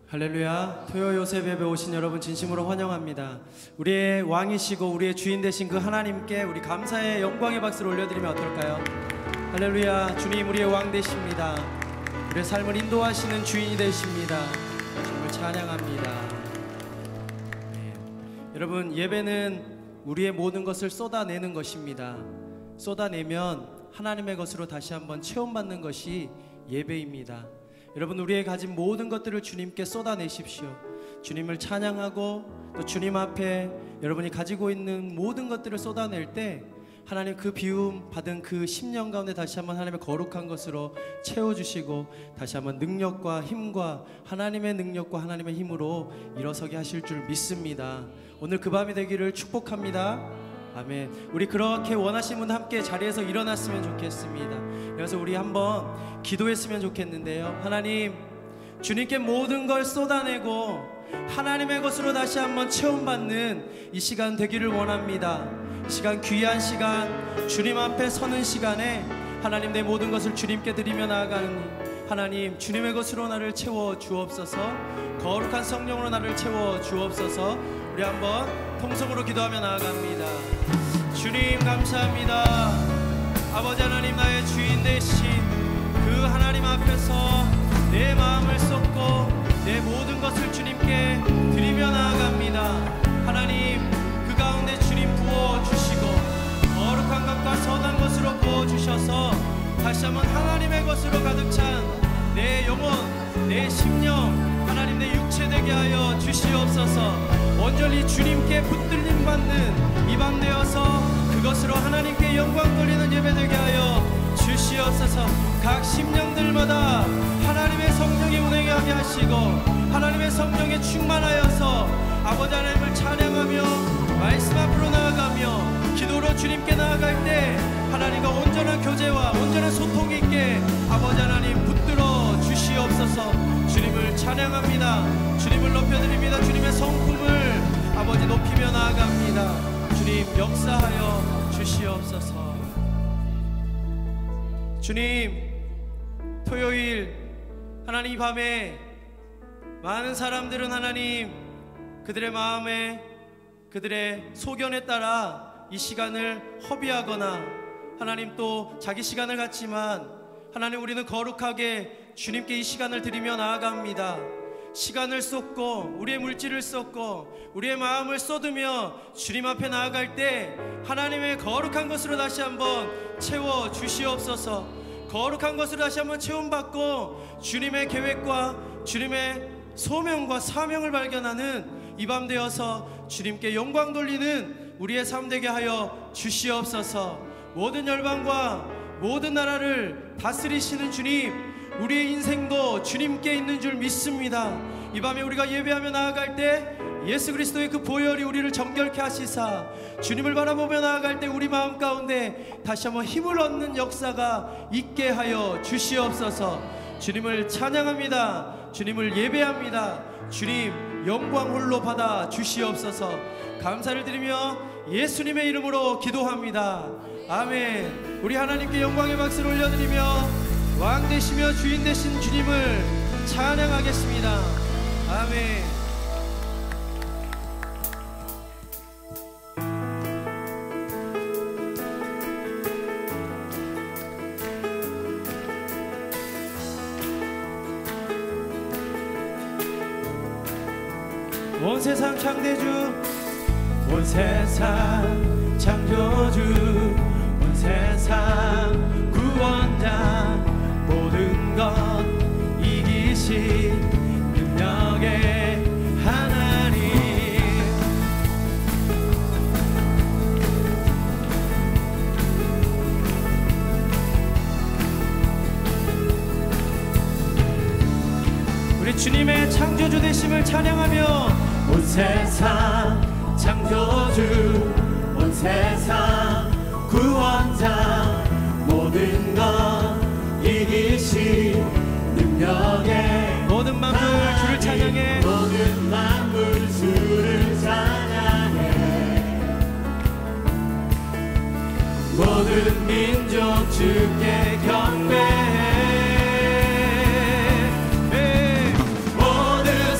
할렐루야. 토요 요셉 예배 오신 여러분 진심으로 환영합니다. 우리의 왕이시고 우리의 주인 되신 그 하나님께 우리 감사의 영광의 박수를 올려드리면 어떨까요? 할렐루야. 주님 우리의 왕 되십니다. 우리의 삶을 인도하시는 주인이 되십니다. 주님을 찬양합니다. 네. 여러분, 예배는 우리의 모든 것을 쏟아내는 것입니다. 쏟아내면 하나님의 것으로 다시 한번 체험받는 것이 예배입니다. 여러분, 우리의 가진 모든 것들을 주님께 쏟아내십시오. 주님을 찬양하고 또 주님 앞에 여러분이 가지고 있는 모든 것들을 쏟아낼 때 하나님 그 비움 받은 그 심령 가운데 다시 한번 하나님의 거룩한 것으로 채워주시고 다시 한번 능력과 힘과 하나님의 능력과 하나님의 힘으로 일어서게 하실 줄 믿습니다. 오늘 그 밤이 되기를 축복합니다. 아멘. 우리 그렇게 원하시는 분 함께 자리에서 일어났으면 좋겠습니다. 그래서 우리 한번 기도했으면 좋겠는데요. 하나님, 주님께 모든 걸 쏟아내고 하나님의 것으로 다시 한번 체험받는 이 시간 되기를 원합니다. 이 시간, 귀한 시간, 주님 앞에 서는 시간에 하나님, 내 모든 것을 주님께 드리며 나아가는 하나님, 주님의 것으로 나를 채워 주옵소서. 거룩한 성령으로 나를 채워 주옵소서. 우리 한번 통성으로 기도하며 나아갑니다. 주님 감사합니다. 아버지 하나님, 나의 주인 되신 그 하나님 앞에서 내 마음을 쏟고 내 모든 것을 주님께 드리며 나아갑니다. 하나님, 그 가운데 주님 부어주시고 거룩한 것과 선한 것으로 부어주셔서 다시 한번 하나님의 것으로 가득 찬 내 영혼, 내 심령, 하나님 내 육체 되게 하여 주시옵소서. 온전히 주님께 붙들림 받는 이 밤 되어서 그것으로 하나님께 영광 돌리는 예배 되게 하여 주시옵소서. 각 심령들마다 하나님의 성령이 운행하게 하시고 하나님의 성령에 충만하여서 아버지 하나님을 찬양하며 말씀 앞으로 나아가며 기도로 주님께 나아갈 때 하나님과 온전한 교제와 온전한 소통이 있게 아버지 하나님 붙들어 주시옵소서. 주님을 찬양합니다. 주님을 높여드립니다. 주님의 성품을 아버지 높이며 나아갑니다. 주님 역사하여 주시옵소서. 주님, 토요일 하나님 이 밤에 많은 사람들은 하나님 그들의 마음에 그들의 소견에 따라 이 시간을 허비하거나 하나님 또 자기 시간을 갖지만 하나님, 우리는 거룩하게 주님께 이 시간을 드리며 나아갑니다. 시간을 쏟고 우리의 물질을 쏟고 우리의 마음을 쏟으며 주님 앞에 나아갈 때 하나님의 거룩한 것으로 다시 한번 채워 주시옵소서. 거룩한 것으로 다시 한번 체험받고 주님의 계획과 주님의 소명과 사명을 발견하는 이 밤 되어서 주님께 영광 돌리는 우리의 삶 되게 하여 주시옵소서. 모든 열방과 모든 나라를 다스리시는 주님, 우리의 인생도 주님께 있는 줄 믿습니다. 이 밤에 우리가 예배하며 나아갈 때 예수 그리스도의 그 보혈이 우리를 정결케 하시사 주님을 바라보며 나아갈 때 우리 마음 가운데 다시 한번 힘을 얻는 역사가 있게 하여 주시옵소서. 주님을 찬양합니다. 주님을 예배합니다. 주님 영광 홀로 받아 주시옵소서. 감사를 드리며 예수님의 이름으로 기도합니다. 아멘. 우리 하나님께 영광의 박수를 올려드리며 왕 되시며 주인 되신 주님을 찬양하겠습니다. 아멘. 온 세상 창조주, 온 세상 창조주, 온 세상 구원자, 모든 것 이기신 능력의 하나님. 우리 주님의 창조주 되심을 찬양하며 온 세상 창조주, 온 세상 구원자, 모든 것 이기신 능력의 모든 만물 주를 찬양해. 모든 만물 주를 찬양해. 모든 민족 주께 경배해. 모든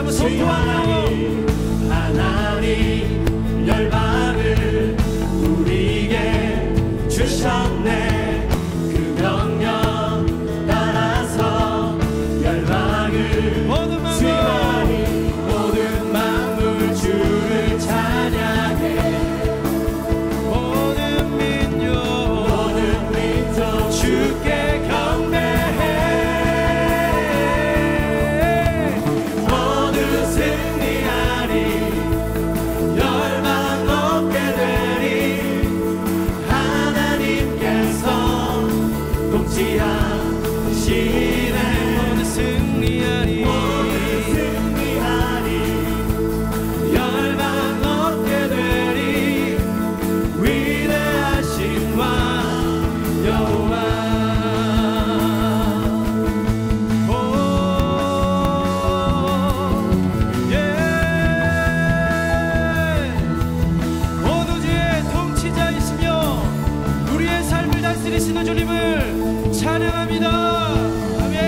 한번 선포하며 하나님 열방을 우리에게 주셨네. 그 명령 따라서 열방을 모든 만물 수여하니 모든 만물 주를 찬양해. 모든 민족 주께 경배해. 모두 승리하리. 열방 얻게 되리. 하나님께서 통치하시네. 모두 승리하리. 열방 얻게 되리. 위대하신 왕 여호와. 오, 예. 모두 주의 통치자이시며 우리의 삶을 다스리시는 주님을 찬양합니다. 아멘.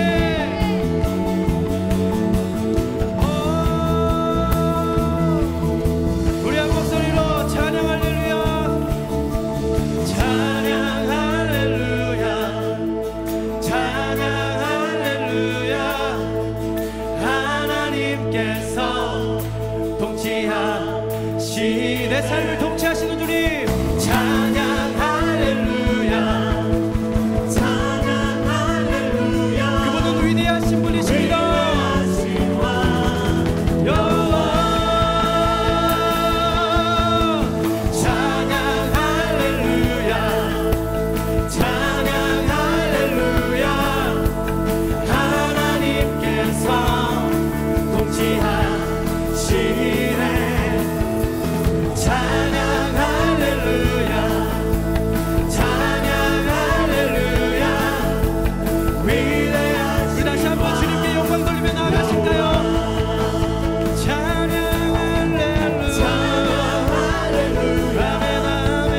우리 한 목소리로 찬양 할렐루야. 찬양 할렐루야. 찬양 할렐루야. 하나님께서 통치하시네. 내 삶을 통치하시는 주님. 찬양 할렐루야. 찬양 할렐루야. 그분은 위대하신 분이십니다. 위대하신 왕 여호와. 찬양 할렐루야. 찬양 할렐루야. 하나님께서 통치하시네. 찬양 할렐루야. 찬양 할렐루야. 위대하신 우리 다시 한번 주님께 영광 돌리며 나아가실까요? 찬양 할렐루야. 아멘 아멘.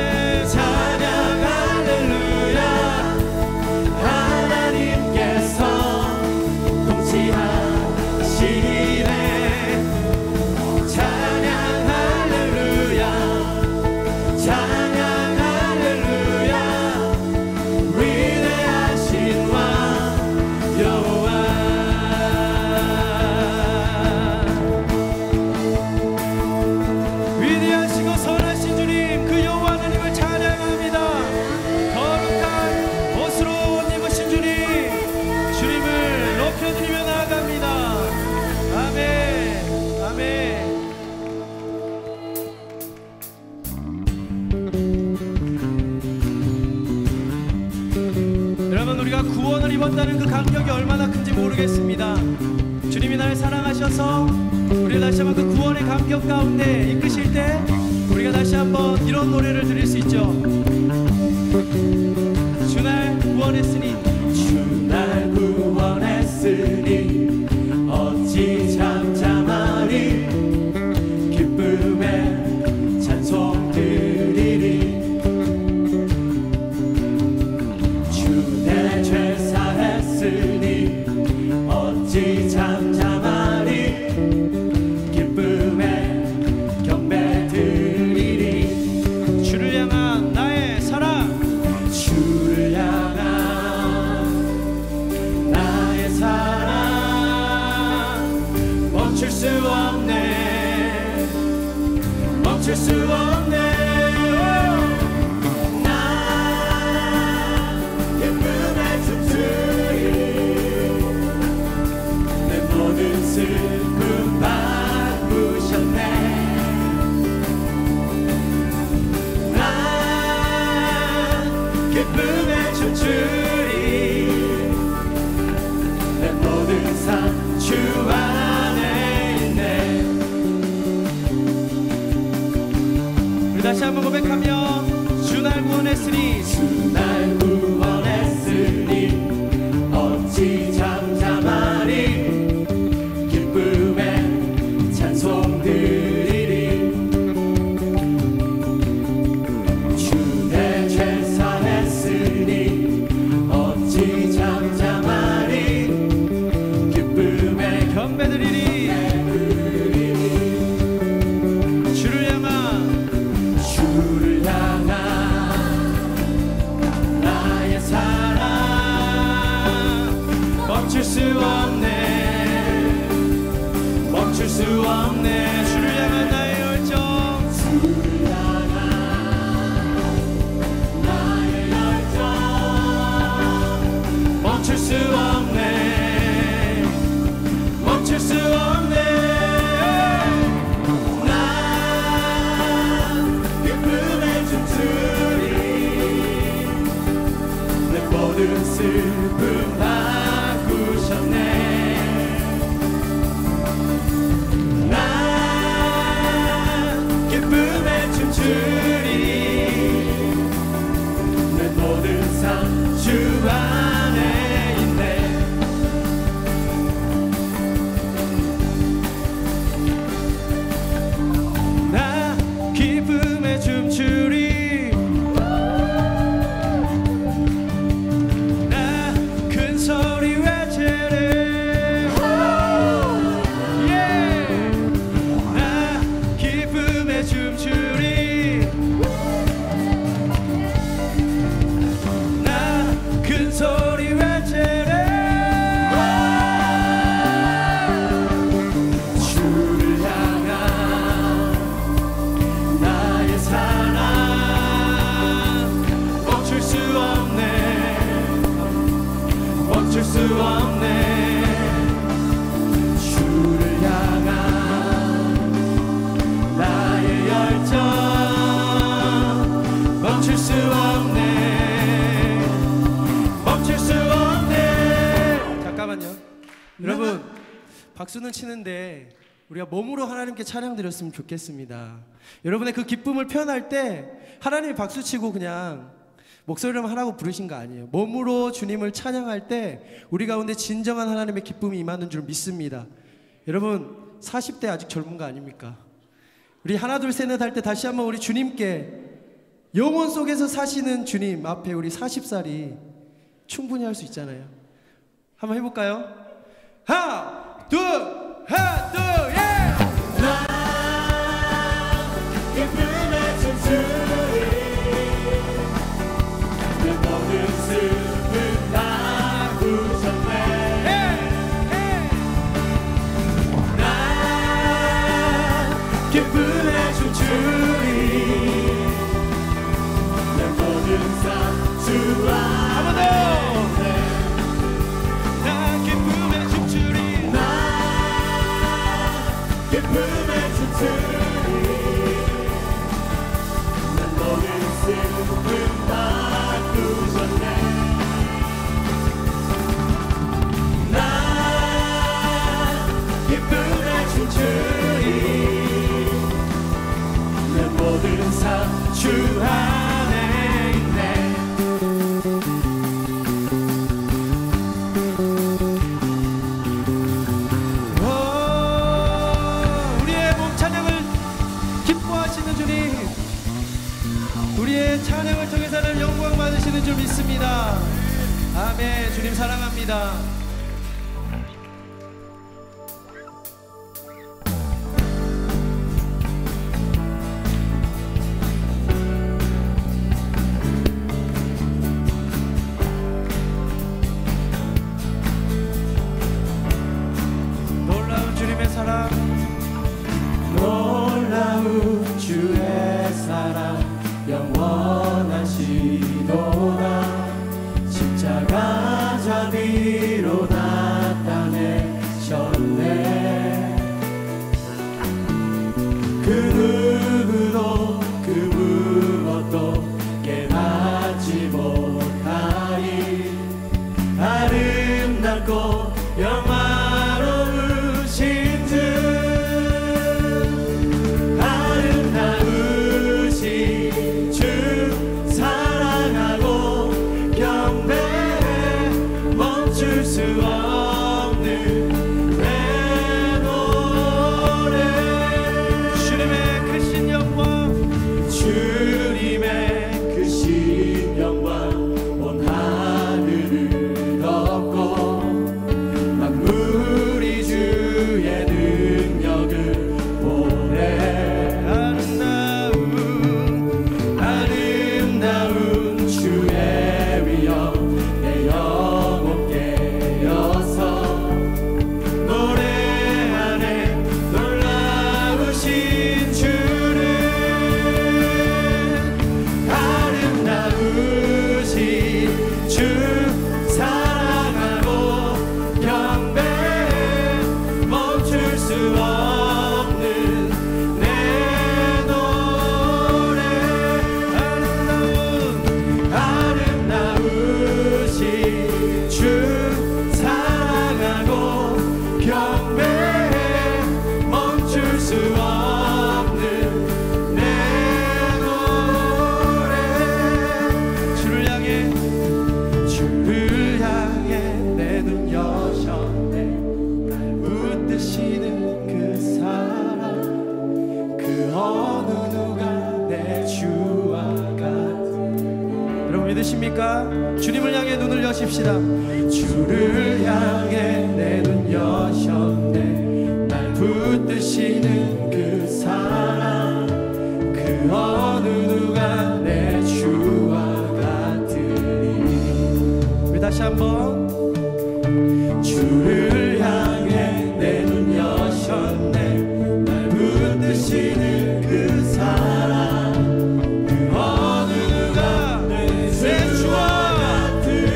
찬양 할렐루야. 하나님께서 통치하시네. 찬양 할렐루야. 찬양 할렐루야. 위대하신 왕 여호와. 위대하시고 선하신 주님, 그 여호와 하나님을 찬양합니다. 거룩한 옷으로 옷 입으신 주님, 주님을 높여드리며 나아갑니다. 아멘 아멘. 여러분, 우리가 구원을 입었다는 그 감격이 얼마나 큰지 모르겠습니다. 주님이 나를 사랑하셔서 우리를 다시 한번 그 구원의 감격 가운데 이끄실 때 우리가 다시 한번 이런 노래를 드릴 수 있죠. 주날 구원했으니 주날 구원했으니 어찌 잠잠하리. 기쁨에 찬송 드리리. 주 내 죄 사했으니 어찌 잠잠하리. 기쁨에 경배 드리리. 주를 향한 나의 사랑, 주를 향한 나의 사랑 멈출 수 없네. 멈출 수 없네. 나 기쁨에 춤추리. 내 모든 슬픔 바꾸셨네. 난 기쁨에 춤추리. 내 모든 삶 주 안에 있네. 우리 다시 한번 고백하며 주날 구원했으니 주날 구원했으니 어찌 잠잠하리. 기쁨에 찬송 드리리. 주 내 죄 사했으니 어찌 잠잠하리. 기쁨에 경배드리리. 내 수 없네 멈출 수 없네 주를 향한 나의 열정 주를 향한 나의 열정 멈출 수 없네 멈출 수 없네 난 기쁨에 춤추리 내 모든 슬픔 바꾸셨네 난 기쁨에 춤추리 내 모든 삶 주 안에 있네 나 기쁨에 춤추리 나 큰 소리 외치리 나 기쁨에 춤추리 나 큰 소리 외치리 주를 향한 나의 사랑 멈출 수 없네 멈출 수 없네 주를 향한 나의 열정 멈출 수 없네 멈출 수 없네 잠깐만요. 여러분 박수는 치는데 우리가 몸으로 하나님께 찬양 드렸으면 좋겠습니다. 여러분의 그 기쁨을 표현할 때 하나님이 박수 치고 그냥 목소리로만 하라고 부르신 거 아니에요. 몸으로 주님을 찬양할 때 우리 가운데 진정한 하나님의 기쁨이 임하는 줄 믿습니다. 여러분 40대 아직 젊은 거 아닙니까? 우리 하나 둘 셋 넷 할 때 다시 한번 우리 주님께 영혼 속에서 사시는 주님 앞에 우리 40살이 충분히 할 수 있잖아요. 한번 해볼까요? 하나 둘 예! 나 기쁨에 춤추리 내 모든 슬픔 바꾸셨네 나 기쁨에 춤추리 내 모든 삶 주 한번 더! 안에 나 기쁨에 춤추리 나 기쁨에 춤추리 내 모든 슬픔 바꾸셨네 나 기쁨에 춤추리 내 모든 삶 주 안에 있네 우리의 몸 찬양을 기뻐하시는 주님 우리의 찬양을 통해서는 영광 받으시는 줄 믿습니다. 아멘. 주님 사랑합니다. 놀라운 주님의 사랑 놀라운 주의 사랑 영원하시도다 십자가 자비로 나타내셨네 그 누구도 그 무엇도 깨닫지 못하리 아름답고 영화로우신 주 아름다운 고백하십시다. 주를 향해 내 눈 여셨네. 날 붙드시는 그 사랑, 그 어느 누가 내 주와 같으리. 우리 다시 한번. 주를 향해 내 눈 여셨네. 날 붙드시는 그 사랑, 그 어느 누가 내 주와 같으리.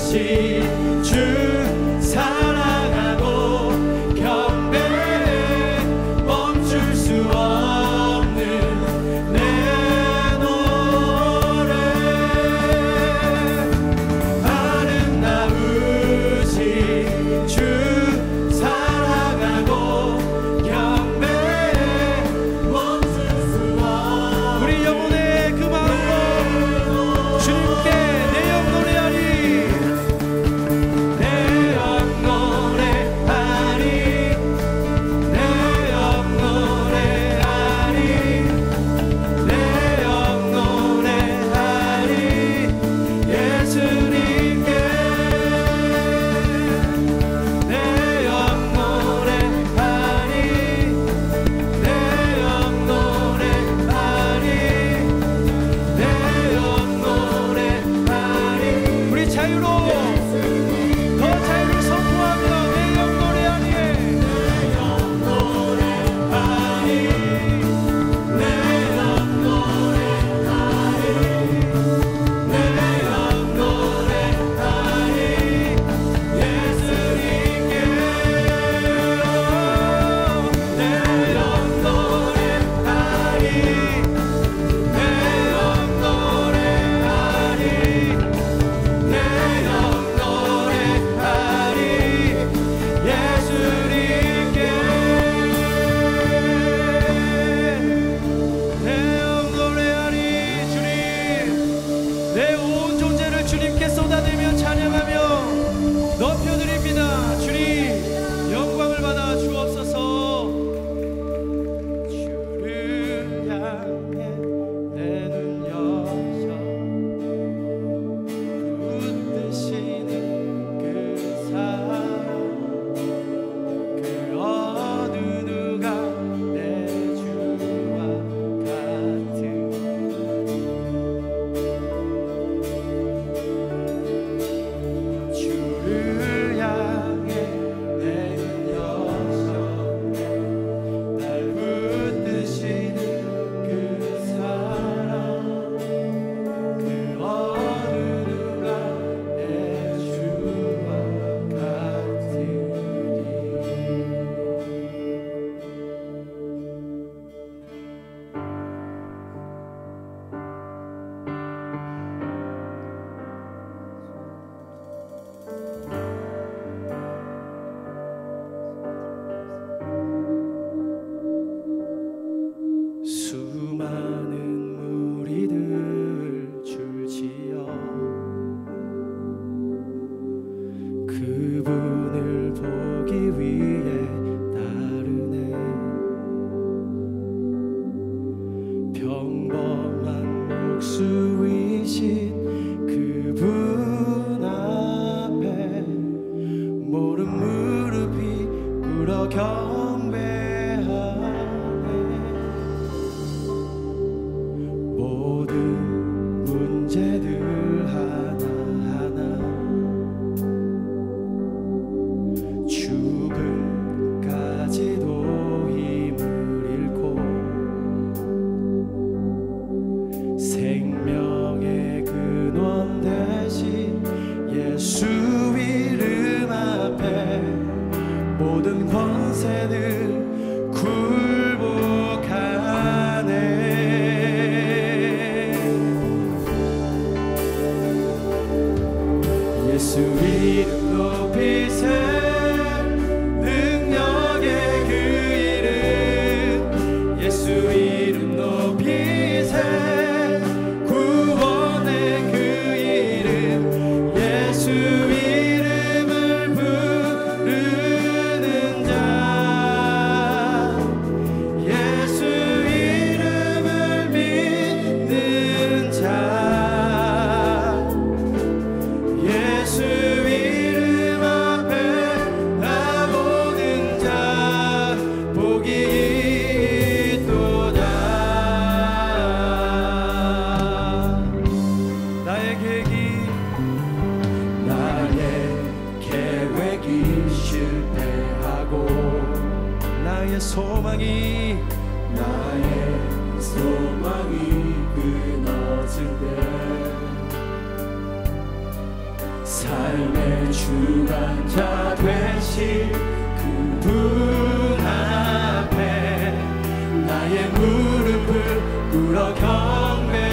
아름다우신 주 사랑하고 경배해 멈출 수 없는 내 노래. 아름다우신 주 사랑하고 경배해 멈출 수 없는 우리 영혼의 그 마음으로 주님께 내 영 노래하리. 내 영 노래하리. 내 영 노래하리. 내 영 노래하리. 예수님께 내 영 노래하리. 내 영 노래하리. 내 영 노래하리. 우리 자유로 더 자유를 선포하며 내 영 노래하리. 내 영 노래하리. 주님, 내 온 존재를 주님께 쏟아내며 찬양하며 높여드립니다. 주님, 영광을 받아 주옵소서. 주를 향해 내 눈 여셔 붙드시는 그 사랑, 그 어느 누가 내 주와 같으리. 주를 향해 내 눈 여셨네. 날 붙드시는 그 사랑, 그 어느 누가 내 주와 같으리. 수많은 무리들 줄지어 그분을 보기 위해 따르네. 평범한 목수이신 그분 앞에 모른 무릎이 꿇어 경배하네. 모든 문제들 하나하나 죽음까지도 힘을 잃고 생명의 근원 대신 예수 이름 앞에 모든 권세를 굴복하네. 예수 이름 높이세. 능력의 그 이름. 예수 이름 높이세. 구원의 그 이름. 예수 이름을 부르는 자. 예수 이름을 믿는 나의 계획이 실패하고 나의 소망이 끊어질 때 삶의 주관자 되신 그분 앞에 나의 무릎을 꿇어 경배하네.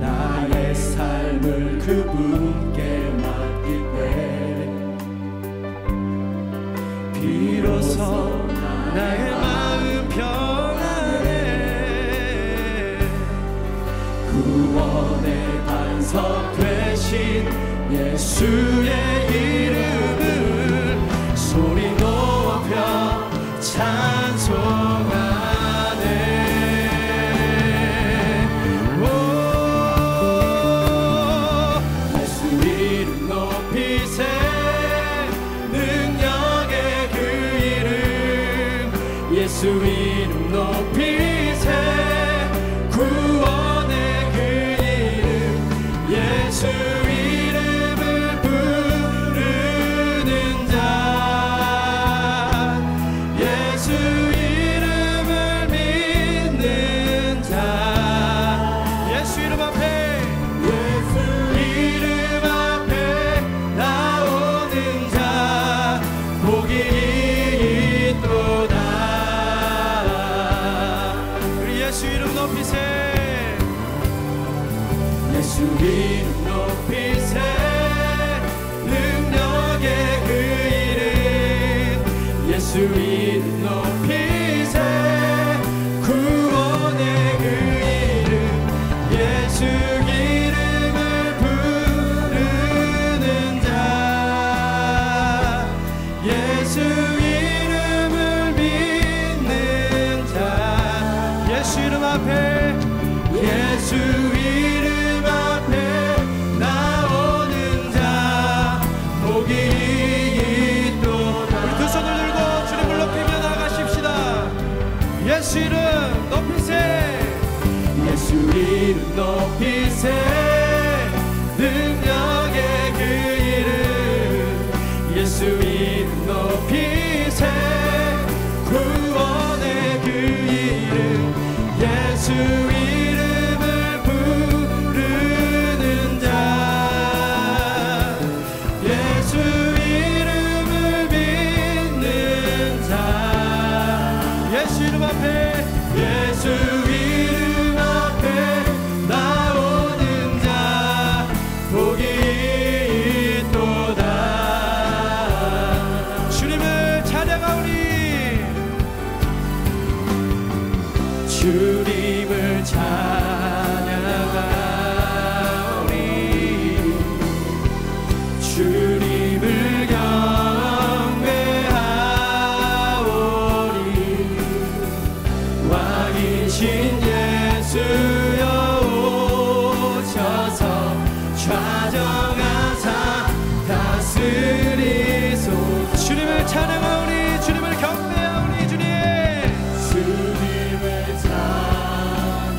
나의 삶을 그분께 맡길 때 비로소 나의 마음 평안해. 구원의 반석 되신 예수의 이름을 소리 높여 찬송하네. 오, 예수 이름 높이세. 능력의 그 이름 예수 이름 높이세. 구원의 그 이름 예수 이름을 부르는 자 예수 이름을 믿는 자 예수 이름 앞에 나오는 자 복이 있도다. 우리 예수 이름 높이세. 예수 이름 높이세. 능력의 그 이름 예수 이름 높이세. 구원의 그 이름 예수 이름을 부르는 자 예수 이름을 믿는 자 예수 이름 앞에 예수 이름 앞에 나오는 자 복이 있도다. 우리 두 손을 들고 주님을 높이며 나아가십시다. 예수 이름 높이세. 예수 이름 높이세. 능력의 그 이름 예수 이름 높이세. 구원의 그 이름 예수 이름을 부르는 자 예수 이름을 믿는 자 예수 이름 앞에 예수 이름 앞에 나오는 자 복이 있도다. 주님을 찬양하오니 주님을 찬양하오니 주님을 경배하오니 왕이신 예수여 오셔서 좌정하사 다스리소서. 주님을 찬양하오니 주님을 경배하오니 주님 주님을 찬양하오니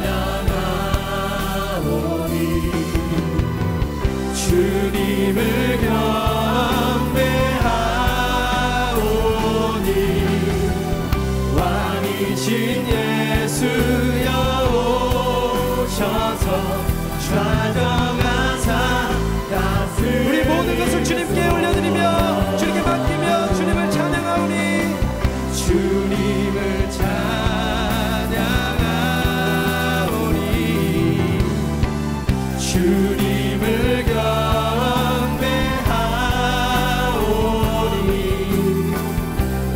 주님을 경배하오니 왕이신 예수여 오셔서 좌정하사 다스리소서. 우리 모든 것을 주님께 올려드리며 주님께 맡기며 주님을 찬양하오니 주님을 찬양하오니 주님을 경배하오니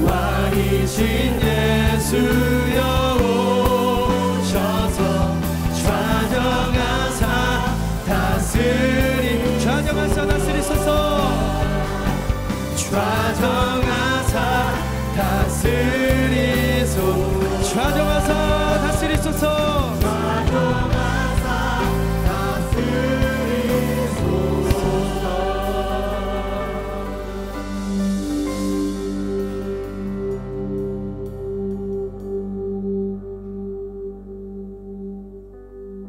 왕이신 예수여 오셔서 좌정하사 다스리소서.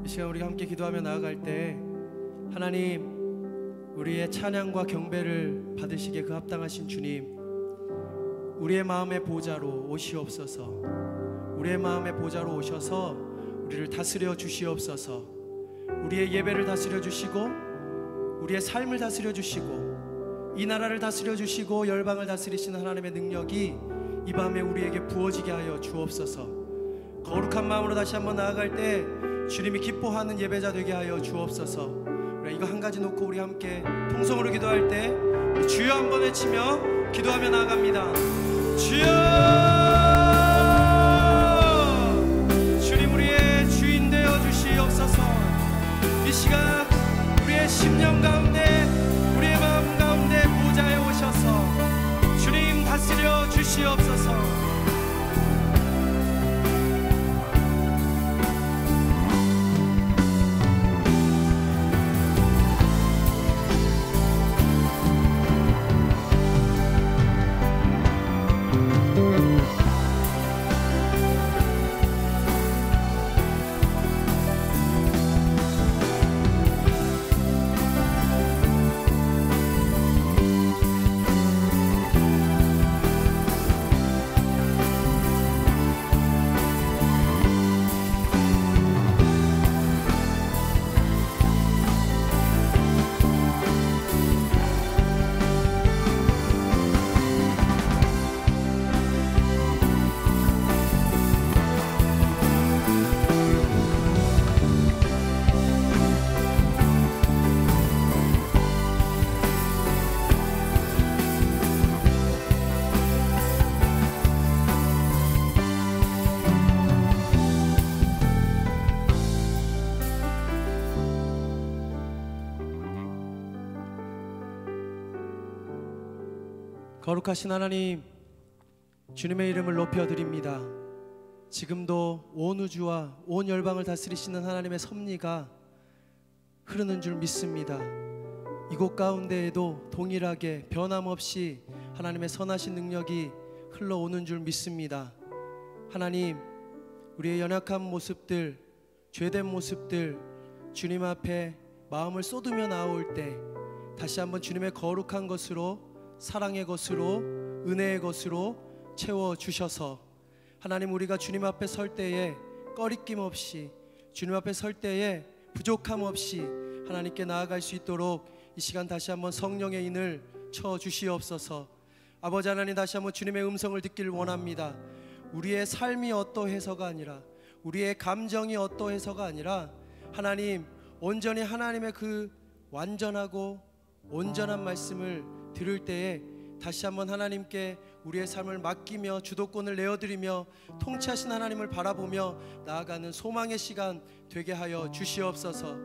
이 시간 우리가 함께 기도하며 나아갈 때 하나님, 우리의 찬양과 경배를 받으시기에 그 합당하신 주님, 우리의 마음의 보좌로 오시옵소서. 우리의 마음의 보좌로 오셔서 우리를 다스려 주시옵소서. 우리의 예배를 다스려 주시고 우리의 삶을 다스려 주시고 이 나라를 다스려 주시고 열방을 다스리시는 하나님의 능력이 이 밤에 우리에게 부어지게 하여 주옵소서. 거룩한 마음으로 다시 한번 나아갈 때 주님이 기뻐하는 예배자 되게 하여 주옵소서. 우리 이거 한 가지 놓고 우리 함께 통성으로 기도할 때 주여 한번 외치며 기도하며 나아갑니다. 주여! 주님, 우리의 주인 되어 주시옵소서. 이 시간 우리의 심령 가운데, 우리의 마음 가운데 보좌에 오셔서 주님 다스려 주시옵소서. 거룩하신 하나님, 주님의 이름을 높여드립니다. 지금도 온 우주와 온 열방을 다스리시는 하나님의 섭리가 흐르는 줄 믿습니다. 이곳 가운데에도 동일하게 변함없이 하나님의 선하신 능력이 흘러오는 줄 믿습니다. 하나님, 우리의 연약한 모습들, 죄된 모습들 주님 앞에 마음을 쏟으며 나올 때 다시 한번 주님의 거룩한 것으로, 사랑의 것으로, 은혜의 것으로 채워주셔서 하나님, 우리가 주님 앞에 설 때에 꺼리낌 없이, 주님 앞에 설 때에 부족함 없이 하나님께 나아갈 수 있도록 이 시간 다시 한번 성령의 인을 쳐주시옵소서. 아버지 하나님, 다시 한번 주님의 음성을 듣기를 원합니다. 우리의 삶이 어떠해서가 아니라, 우리의 감정이 어떠해서가 아니라 하나님, 온전히 하나님의 그 완전하고 온전한 말씀을 들을 때에 다시 한번 하나님께 우리의 삶을 맡기며 주도권을 내어드리며 통치하신 하나님을 바라보며 나아가는 소망의 시간 되게 하여 주시옵소서.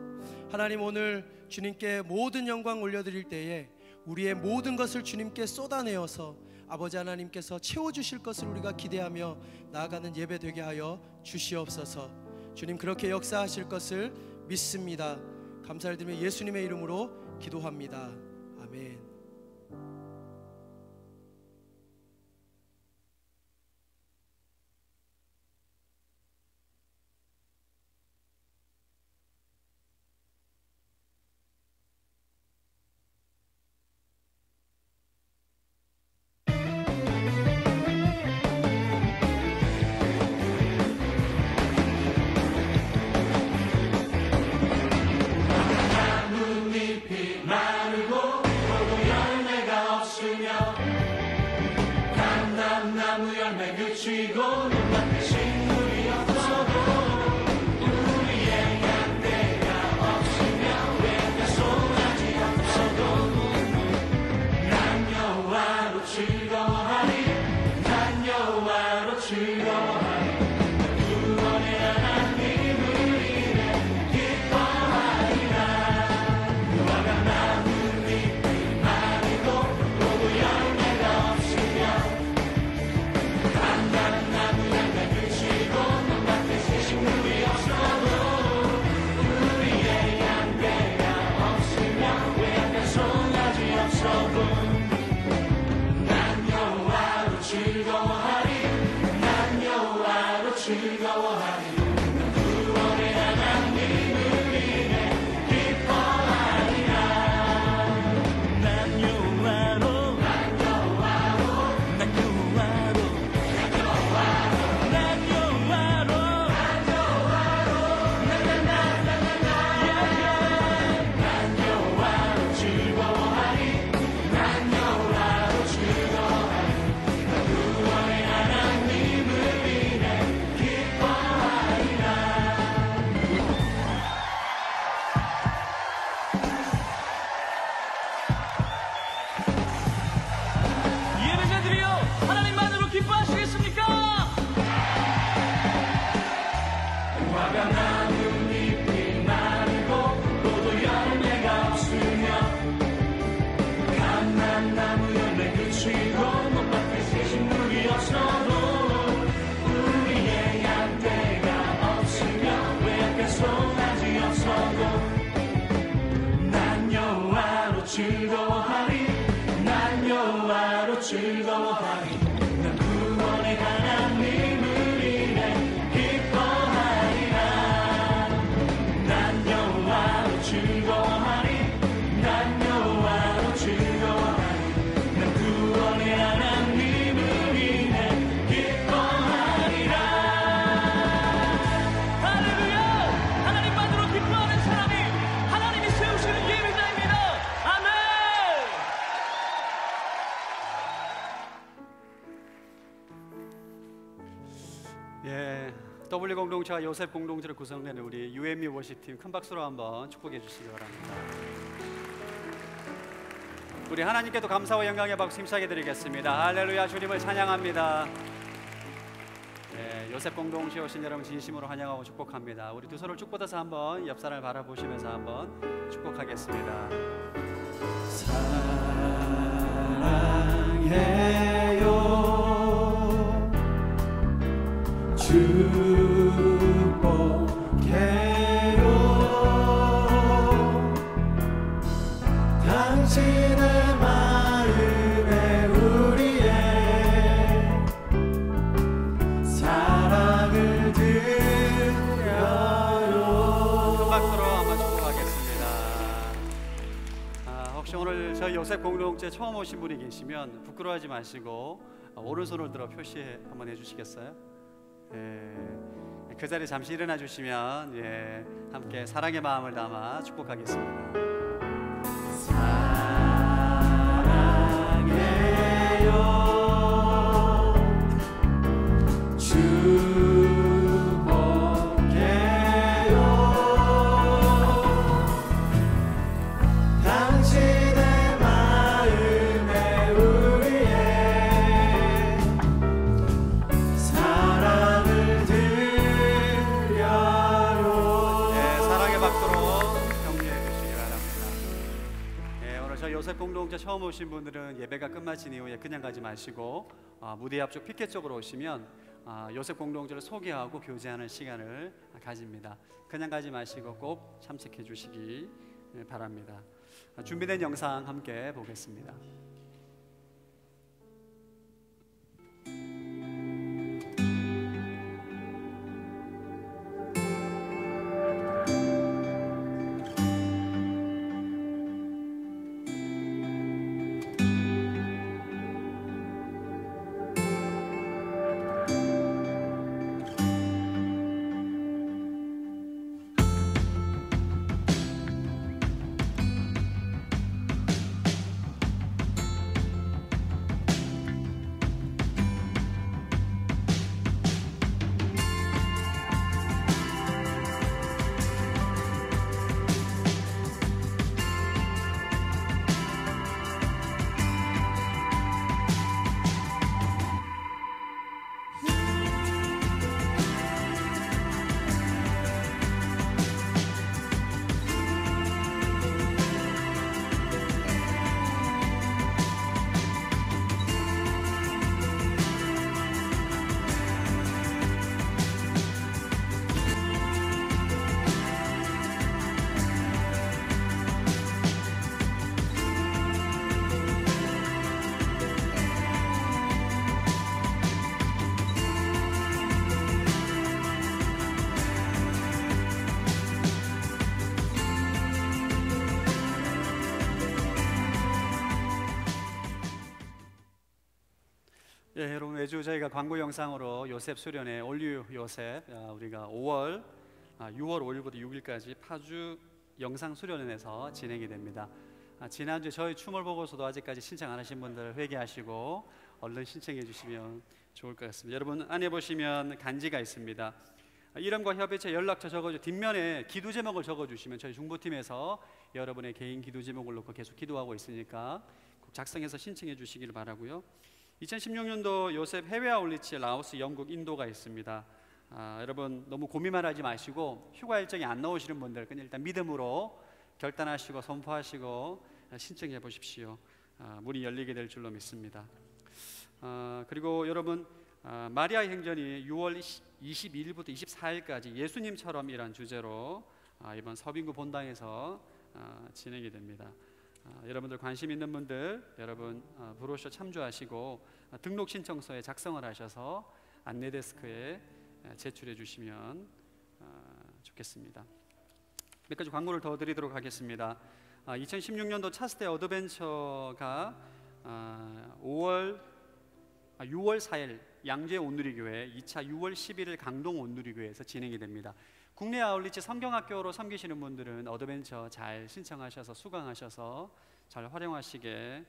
하나님, 오늘 주님께 모든 영광 올려드릴 때에 우리의 모든 것을 주님께 쏟아내어서 아버지 하나님께서 채워주실 것을 우리가 기대하며 나아가는 예배 되게 하여 주시옵소서. 주님, 그렇게 역사하실 것을 믿습니다. 감사를 드리며 예수님의 이름으로 기도합니다. 아멘. 나뭇잎이 마르고 하지없어도 난 여호와로 즐거워하리 난 여호와로 즐거워하리 난 구원의 하나님을 인해 기뻐하리라 난 여호와로 즐거워하리 난 여호와로 즐거워하리 난 구원의 하나님을 인해 기뻐하리라 할렐루야! 하나님만으로 기뻐하는 사람이 하나님이 세우시는 예배자입니다. 아멘. 예, W 공동체와 요셉 공동체를 구성하는 우리 UME 워십팀 큰 박수로 한번 축복해 주시기 바랍니다. 우리 하나님께도 감사와 영광의 박수 힘차게 드리겠습니다. 할렐루야. 주님을 찬양합니다. 예, 요셉 공동체에 오신 여러분 진심으로 환영하고 축복합니다. 우리 두 손을 쭉 뻗어서 한번 옆 사람을 바라보시면서 한번 축복하겠습니다. 사랑해요 축복해요 당신의 마음에 우리의 사랑을 드려요 큰 박수로 한번 축복하겠습니다. 혹시 오늘 저희 요셉 공동체 처음 오신 분이 계시면 부끄러워하지 마시고 오른손을 들어 표시 한번 해주시겠어요? 그 자리에 잠시 일어나 주시면 함께 사랑의 마음을 담아 축복하겠습니다. 사랑해요 축복해요 당신의 마음에 우리의 사랑을 드려요 사랑의 박수로 격려해 주시기 바랍니다. 오늘 저희 요셉 공동체 처음 오신 분들은 예배가 끝마친 이후에 그냥 가지 마시고 무대 앞쪽 피켓 쪽으로 오시면 요셉 공동체를 소개하고 교제하는 시간을 가집니다. 그냥 가지 마시고 꼭 참석해 주시기 바랍니다. 준비된 영상 함께 보겠습니다. 여러분 매주 저희가 광고 영상으로 요셉 수련회 올류 요셉 우리가 6월 5일부터 6일까지 파주 영상 수련회에서 진행이 됩니다. 지난주 저희 춤을 보고서도 아직까지 신청 안 하신 분들 회개하시고 얼른 신청해 주시면 좋을 것 같습니다. 여러분 안에 보시면 간지가 있습니다. 이름과 협의체 연락처 적어주 뒷면에 기도 제목을 적어주시면 저희 중보팀에서 여러분의 개인 기도 제목을 놓고 계속 기도하고 있으니까 꼭 작성해서 신청해 주시길 바라고요. 2016년도 요셉 해외 아울리치 라오스, 영국, 인도가 있습니다. 여러분 너무 고민만 하지 마시고 휴가 일정이 안 나오시는 분들 그냥 일단 믿음으로 결단하시고 선포하시고 신청해 보십시오. 문이 열리게 될 줄로 믿습니다. 그리고 여러분 마리아의 행전이 6월 22일부터 24일까지 예수님처럼이란 주제로 이번 서빙구 본당에서 진행이 됩니다. 여러분들 관심 있는 분들 여러분 브로셔 참조하시고 등록 신청서에 작성을 하셔서 안내 데스크에 제출해 주시면 좋겠습니다. 몇 가지 광고를 더 드리도록 하겠습니다. 2016년도 차스대 어드벤처가 6월 4일 양재 온누리교회, 2차 6월 11일 강동 온누리교회에서 진행이 됩니다. 국내 아울리치 성경학교로 섬기시는 분들은 어드벤처 잘 신청하셔서 수강하셔서 잘 활용하시게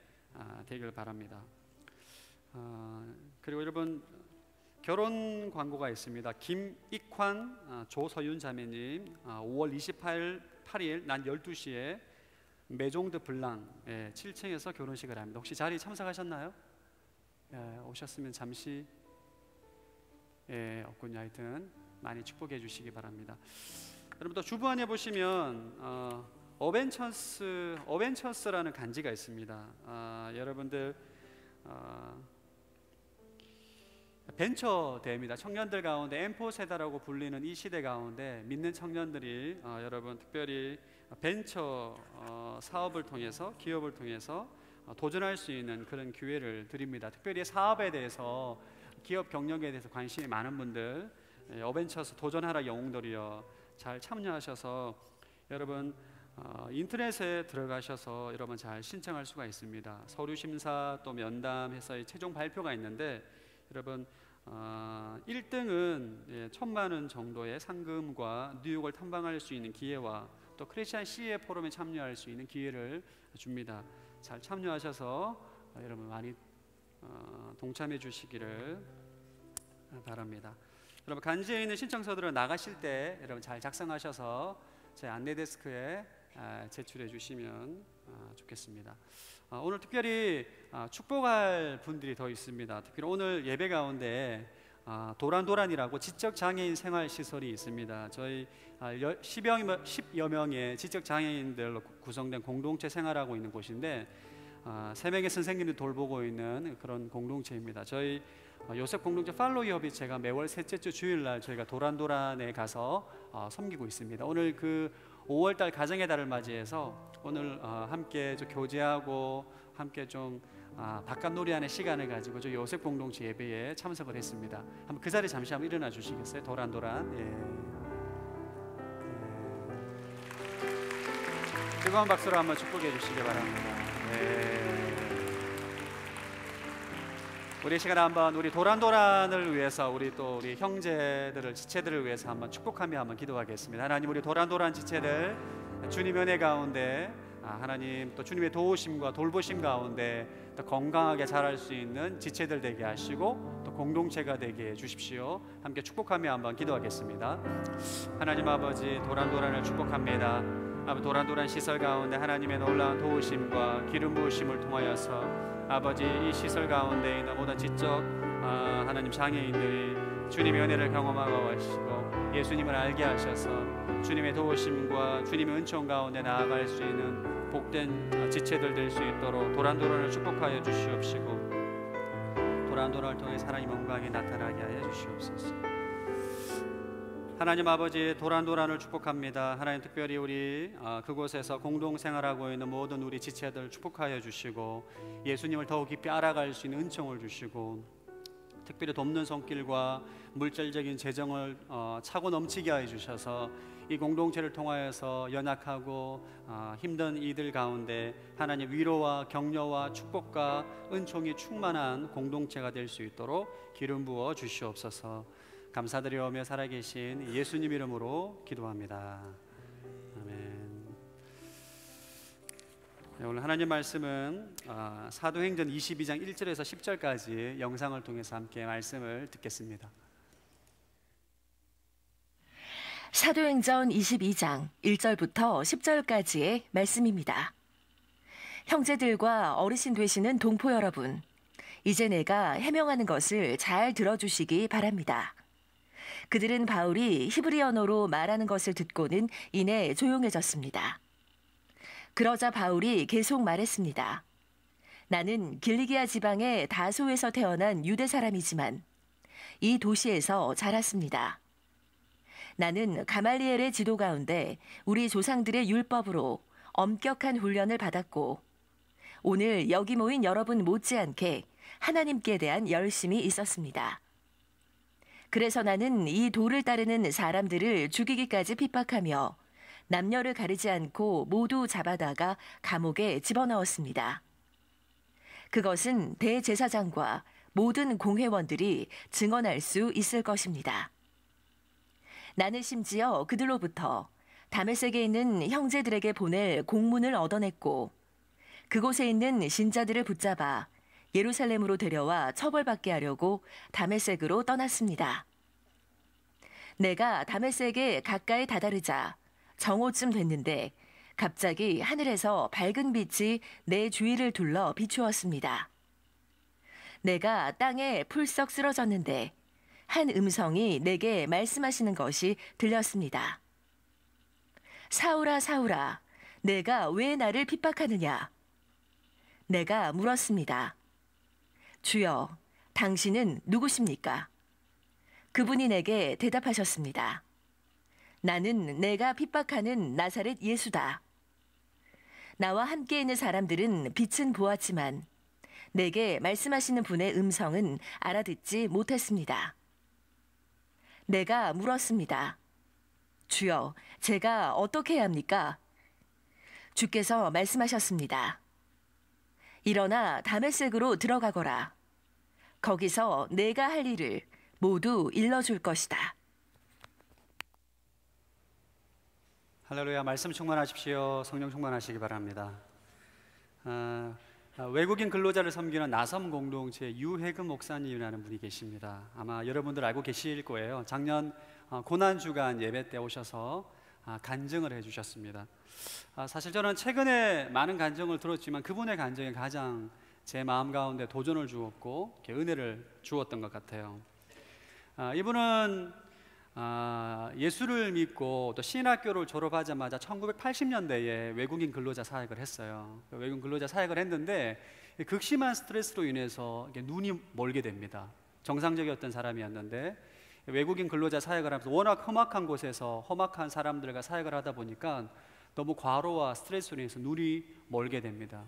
되길 바랍니다. 그리고 여러분 결혼 광고가 있습니다. 김익환, 조서윤 자매님 5월 8일 낮 12시에 메종드 블랑 7층에서 결혼식을 합니다. 혹시 자리 참석하셨나요? 오셨으면 잠시 없군요. 하여튼 많이 축복해 주시기 바랍니다. 여러분 또 주부안에 보시면 어벤처스라는 간지가 있습니다. 여러분들 벤처 대회입니다. 청년들 가운데 엠포세다라고 불리는 이 시대 가운데 믿는 청년들이 여러분 특별히 벤처 사업을 통해서 기업을 통해서 도전할 수 있는 그런 기회를 드립니다. 특별히 사업에 대해서 기업 경영에 대해서 관심이 많은 분들 어벤처스 도전하라 영웅들이여 잘 참여하셔서 여러분 인터넷에 들어가셔서 여러분 잘 신청할 수가 있습니다. 서류 심사 또 면담해서 최종 발표가 있는데 여러분 1등은 1,000만 원 정도의 상금과 뉴욕을 탐방할 수 있는 기회와 또 크리스찬 CA 포럼에 참여할 수 있는 기회를 줍니다. 잘 참여하셔서 여러분 많이 동참해 주시기를 바랍니다. 여러분 간지에 있는 신청서들을 나가실 때 여러분 잘 작성하셔서 제 안내 데스크에 제출해 주시면 좋겠습니다. 오늘 특별히 축복할 분들이 더 있습니다. 특히 오늘 예배 가운데 도란도란이라고 지적장애인 생활시설이 있습니다. 저희 10여 명의 지적장애인들로 구성된 공동체 생활하고 있는 곳인데 3명의 선생님이 돌보고 있는 그런 공동체입니다. 저희 요셉 공동체 팔로이 협의체가 매월 셋째 주 주일날 저희가 도란도란에 가서 섬기고 있습니다. 오늘 그 5월달 가정의 달을 맞이해서 오늘 함께 좀 교제하고 함께 좀 바깥놀이하는 시간을 가지고 저 요셉 공동체 예배에 참석을 했습니다. 한번 그 자리에 잠시 한번 일어나 주시겠어요? 도란도란. 뜨거운 박수로 한번 축복해 주시기 바랍니다. 우리 시간에 한번 우리 도란도란을 위해서 우리 형제들을 지체들을 위해서 한번 축복하며 한번 기도하겠습니다. 하나님 우리 도란도란 지체들 주님 은혜 가운데 하나님 또 주님의 도우심과 돌보심 가운데 또 건강하게 자랄 수 있는 지체들 되게 하시고 또 공동체가 되게 해 주십시오. 함께 축복하며 한번 기도하겠습니다. 하나님 아버지 도란도란을 축복합니다. 아버지 도란도란 시설 가운데 하나님의 놀라운 도우심과 기름 부으심을 통하여서 아버지 이 시설 가운데 있는 모든 지적 하나님 장애인들이 주님의 은혜를 경험하고 하시고 예수님을 알게 하셔서 주님의 도우심과 주님의 은총 가운데 나아갈 수 있는 복된 지체들 될 수 있도록 도란도란을 축복하여 주시옵시고 도란도란을 통해 하나님 영광이 나타나게 하여 주시옵소서. 하나님 아버지 도란도란을 축복합니다. 하나님 특별히 우리 그곳에서 공동생활하고 있는 모든 우리 지체들 축복하여 주시고 예수님을 더욱 깊이 알아갈 수 있는 은총을 주시고 특별히 돕는 손길과 물질적인 재정을 차고 넘치게 하여 주셔서 이 공동체를 통하여서 연약하고 힘든 이들 가운데 하나님 위로와 격려와 축복과 은총이 충만한 공동체가 될 수 있도록 기름 부어 주시옵소서. 감사드리오며 살아계신 예수님 이름으로 기도합니다. 아멘. 네, 오늘 하나님 말씀은 사도행전 22장 1절에서 10절까지 영상을 통해서 함께 말씀을 듣겠습니다. 사도행전 22장 1절부터 10절까지의 말씀입니다. 형제들과 어르신 되시는 동포 여러분, 이제 내가 해명하는 것을 잘 들어주시기 바랍니다. 그들은 바울이 히브리 언어로 말하는 것을 듣고는 이내 조용해졌습니다. 그러자 바울이 계속 말했습니다. 나는 길리기아 지방의 다소에서 태어난 유대 사람이지만 이 도시에서 자랐습니다. 나는 가말리엘의 지도 가운데 우리 조상들의 율법으로 엄격한 훈련을 받았고 오늘 여기 모인 여러분 못지않게 하나님께 대한 열심이 있었습니다. 그래서 나는 이 도를 따르는 사람들을 죽이기까지 핍박하며 남녀를 가리지 않고 모두 잡아다가 감옥에 집어넣었습니다. 그것은 대제사장과 모든 공회원들이 증언할 수 있을 것입니다. 나는 심지어 그들로부터 다메섹에 있는 형제들에게 보낼 공문을 얻어냈고 그곳에 있는 신자들을 붙잡아 예루살렘으로 데려와 처벌받게 하려고 다메섹으로 떠났습니다. 내가 다메섹에 가까이 다다르자 정오쯤 됐는데 갑자기 하늘에서 밝은 빛이 내 주위를 둘러 비추었습니다. 내가 땅에 풀썩 쓰러졌는데 한 음성이 내게 말씀하시는 것이 들렸습니다. 사울아, 사울아, 내가 왜 나를 핍박하느냐? 내가 물었습니다. 주여, 당신은 누구십니까? 그분이 내게 대답하셨습니다. 나는 내가 핍박하는 나사렛 예수다. 나와 함께 있는 사람들은 빛은 보았지만 내게 말씀하시는 분의 음성은 알아듣지 못했습니다. 내가 물었습니다. 주여, 제가 어떻게 해야 합니까? 주께서 말씀하셨습니다. 일어나 다메섹으로 들어가거라. 거기서 내가 할 일을 모두 일러줄 것이다. 할렐루야. 말씀 충만하십시오. 성령 충만하시기 바랍니다. 외국인 근로자를 섬기는 나섬 공동체 유혜금 목사님이라는 분이 계십니다. 아마 여러분들 알고 계실 거예요. 작년 고난주간 예배 때 오셔서 간증을 해주셨습니다. 사실 저는 최근에 많은 간증을 들었지만 그분의 간증이 가장 제 마음 가운데 도전을 주었고 은혜를 주었던 것 같아요. 이분은 예수를 믿고 또 신학교를 졸업하자마자 1980년대에 외국인 근로자 사역을 했어요. 외국인 근로자 사역을 했는데 극심한 스트레스로 인해서 눈이 멀게 됩니다. 정상적이었던 사람이었는데 외국인 근로자 사역을 하면서 워낙 험악한 곳에서 험악한 사람들과 사역을 하다 보니까 너무 과로와 스트레스로 인해서 눈이 멀게 됩니다.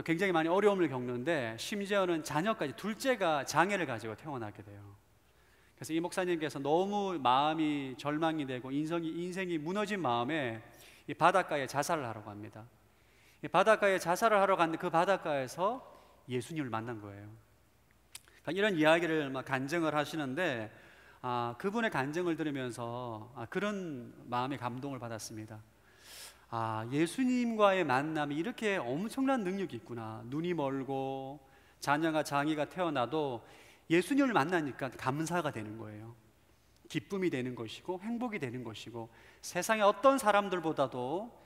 굉장히 많이 어려움을 겪는데 심지어는 자녀까지 둘째가 장애를 가지고 태어나게 돼요. 그래서 이 목사님께서 너무 마음이 절망이 되고 인생이 무너진 마음에 이 바닷가에 자살을 하려고 합니다. 이 바닷가에 자살을 하러 갔는데 그 바닷가에서 예수님을 만난 거예요. 그러니까 이런 이야기를 막 간증을 하시는데 그분의 간증을 들으면서 그런 마음의 감동을 받았습니다. 예수님과의 만남이 이렇게 엄청난 능력이 있구나. 눈이 멀고 자녀가 장애가 태어나도 예수님을 만나니까 감사가 되는 거예요. 기쁨이 되는 것이고 행복이 되는 것이고 세상의 어떤 사람들보다도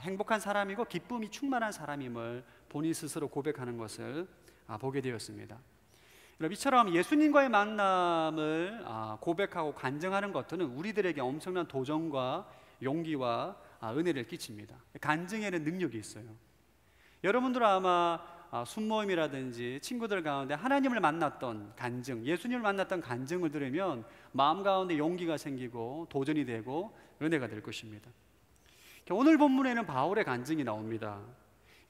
행복한 사람이고 기쁨이 충만한 사람임을 본인 스스로 고백하는 것을 보게 되었습니다. 여러분, 이처럼 예수님과의 만남을 고백하고 간증하는 것들은 우리들에게 엄청난 도전과 용기와 은혜를 끼칩니다. 간증에는 능력이 있어요. 여러분들은 아마 순모임이라든지 친구들 가운데 하나님을 만났던 간증, 예수님을 만났던 간증을 들으면 마음 가운데 용기가 생기고 도전이 되고 은혜가 될 것입니다. 오늘 본문에는 바울의 간증이 나옵니다.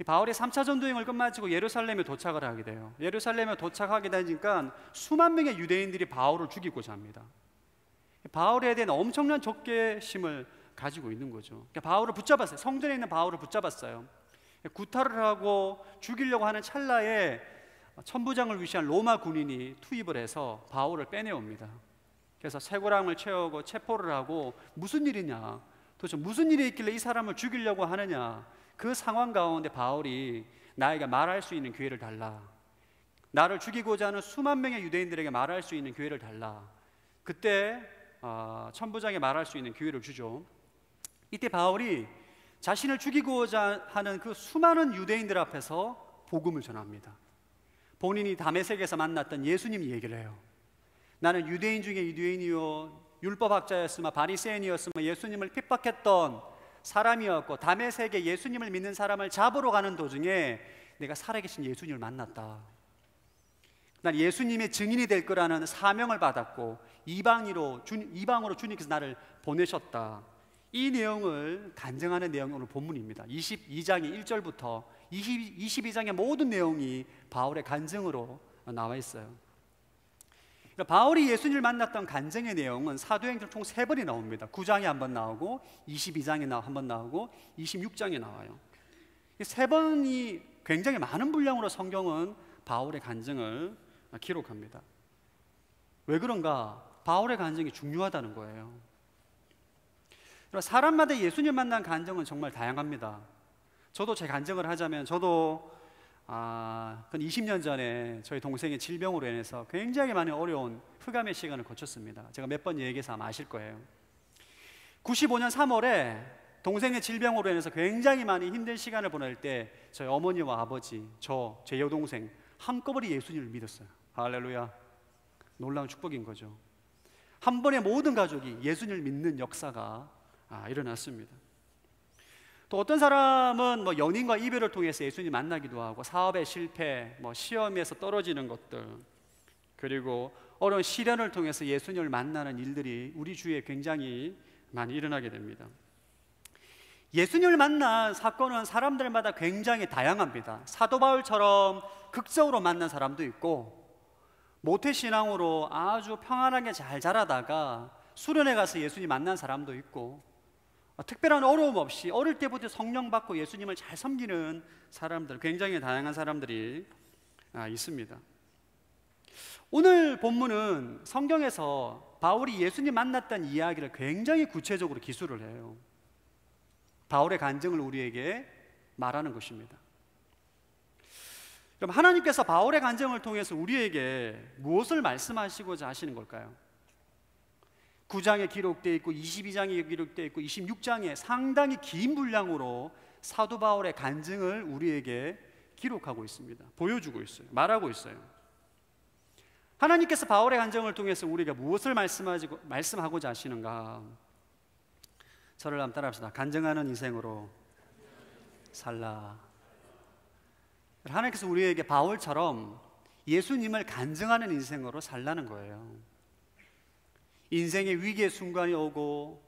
바울이 3차 전도행을 끝마치고 예루살렘에 도착을 하게 돼요. 예루살렘에 도착하게 되니까 수만 명의 유대인들이 바울을 죽이고자 합니다. 바울에 대한 엄청난 적개심을 가지고 있는 거죠. 바울을 붙잡았어요. 성전에 있는 바울을 붙잡았어요. 구타를 하고 죽이려고 하는 찰나에 천부장을 위시한 로마 군인이 투입을 해서 바울을 빼내옵니다. 그래서 쇠고랑을 채우고 체포를 하고 무슨 일이냐, 도대체 무슨 일이 있길래 이 사람을 죽이려고 하느냐, 그 상황 가운데 바울이 나에게 말할 수 있는 기회를 달라, 나를 죽이고자 하는 수만 명의 유대인들에게 말할 수 있는 기회를 달라. 그때 천부장에 말할 수 있는 기회를 주죠. 이때 바울이 자신을 죽이고자 하는 그 수많은 유대인들 앞에서 복음을 전합니다. 본인이 다메섹에서 만났던 예수님 얘기를 해요. 나는 유대인 중에 유대인이요 율법학자였으며 바리새인이었으며 예수님을 핍박했던 사람이었고 다메섹에 예수님을 믿는 사람을 잡으러 가는 도중에 내가 살아계신 예수님을 만났다. 난 예수님의 증인이 될 거라는 사명을 받았고 이방으로 주님께서 나를 보내셨다. 이 내용을 간증하는 내용이 오늘 본문입니다. 22장의 1절부터 22장의 모든 내용이 바울의 간증으로 나와 있어요. 바울이 예수님을 만났던 간증의 내용은 사도행전 총 3번이 나옵니다. 9장에 한 번 나오고 22장에 한 번 나오고 26장에 나와요. 이 3번이 굉장히 많은 분량으로 성경은 바울의 간증을 기록합니다. 왜 그런가? 바울의 간증이 중요하다는 거예요. 사람마다 예수님 만난 간증은 정말 다양합니다. 저도 제 간증을 하자면 저도 한 20년 전에 저희 동생의 질병으로 인해서 굉장히 많은 어려운 흑암의 시간을 거쳤습니다. 제가 몇 번 얘기해서 아마 아실 거예요. 95년 3월에 동생의 질병으로 인해서 굉장히 많이 힘든 시간을 보낼 때 저희 어머니와 아버지, 제 여동생 한꺼번에 예수님을 믿었어요. 할렐루야. 놀라운 축복인 거죠. 한 번에 모든 가족이 예수님을 믿는 역사가 일어났습니다. 또 어떤 사람은 연인과 이별을 통해서 예수님 만나기도 하고 사업의 실패, 시험에서 떨어지는 것들, 그리고 어려운 시련을 통해서 예수님을 만나는 일들이 우리 주위에 굉장히 많이 일어나게 됩니다. 예수님을 만난 사건은 사람들마다 굉장히 다양합니다. 사도 바울처럼 극적으로 만난 사람도 있고 모태신앙으로 아주 평안하게 잘 자라다가 수련회 가서 예수님 만난 사람도 있고 특별한 어려움 없이 어릴 때부터 성령 받고 예수님을 잘 섬기는 사람들, 굉장히 다양한 사람들이 있습니다. 오늘 본문은 성경에서 바울이 예수님 만났던 이야기를 굉장히 구체적으로 기술을 해요. 바울의 간증을 우리에게 말하는 것입니다. 그럼 하나님께서 바울의 간증을 통해서 우리에게 무엇을 말씀하시고자 하시는 걸까요? 9장에 기록되어 있고 22장에 기록되어 있고 26장에 상당히 긴 분량으로 사도 바울의 간증을 우리에게 기록하고 있습니다. 보여주고 있어요. 말하고 있어요. 하나님께서 바울의 간증을 통해서 우리가 무엇을 말씀하고자 하시는가? 저를 한번 따라합시다. 간증하는 인생으로 살라. 하나님께서 우리에게 바울처럼 예수님을 간증하는 인생으로 살라는 거예요. 인생의 위기의 순간이 오고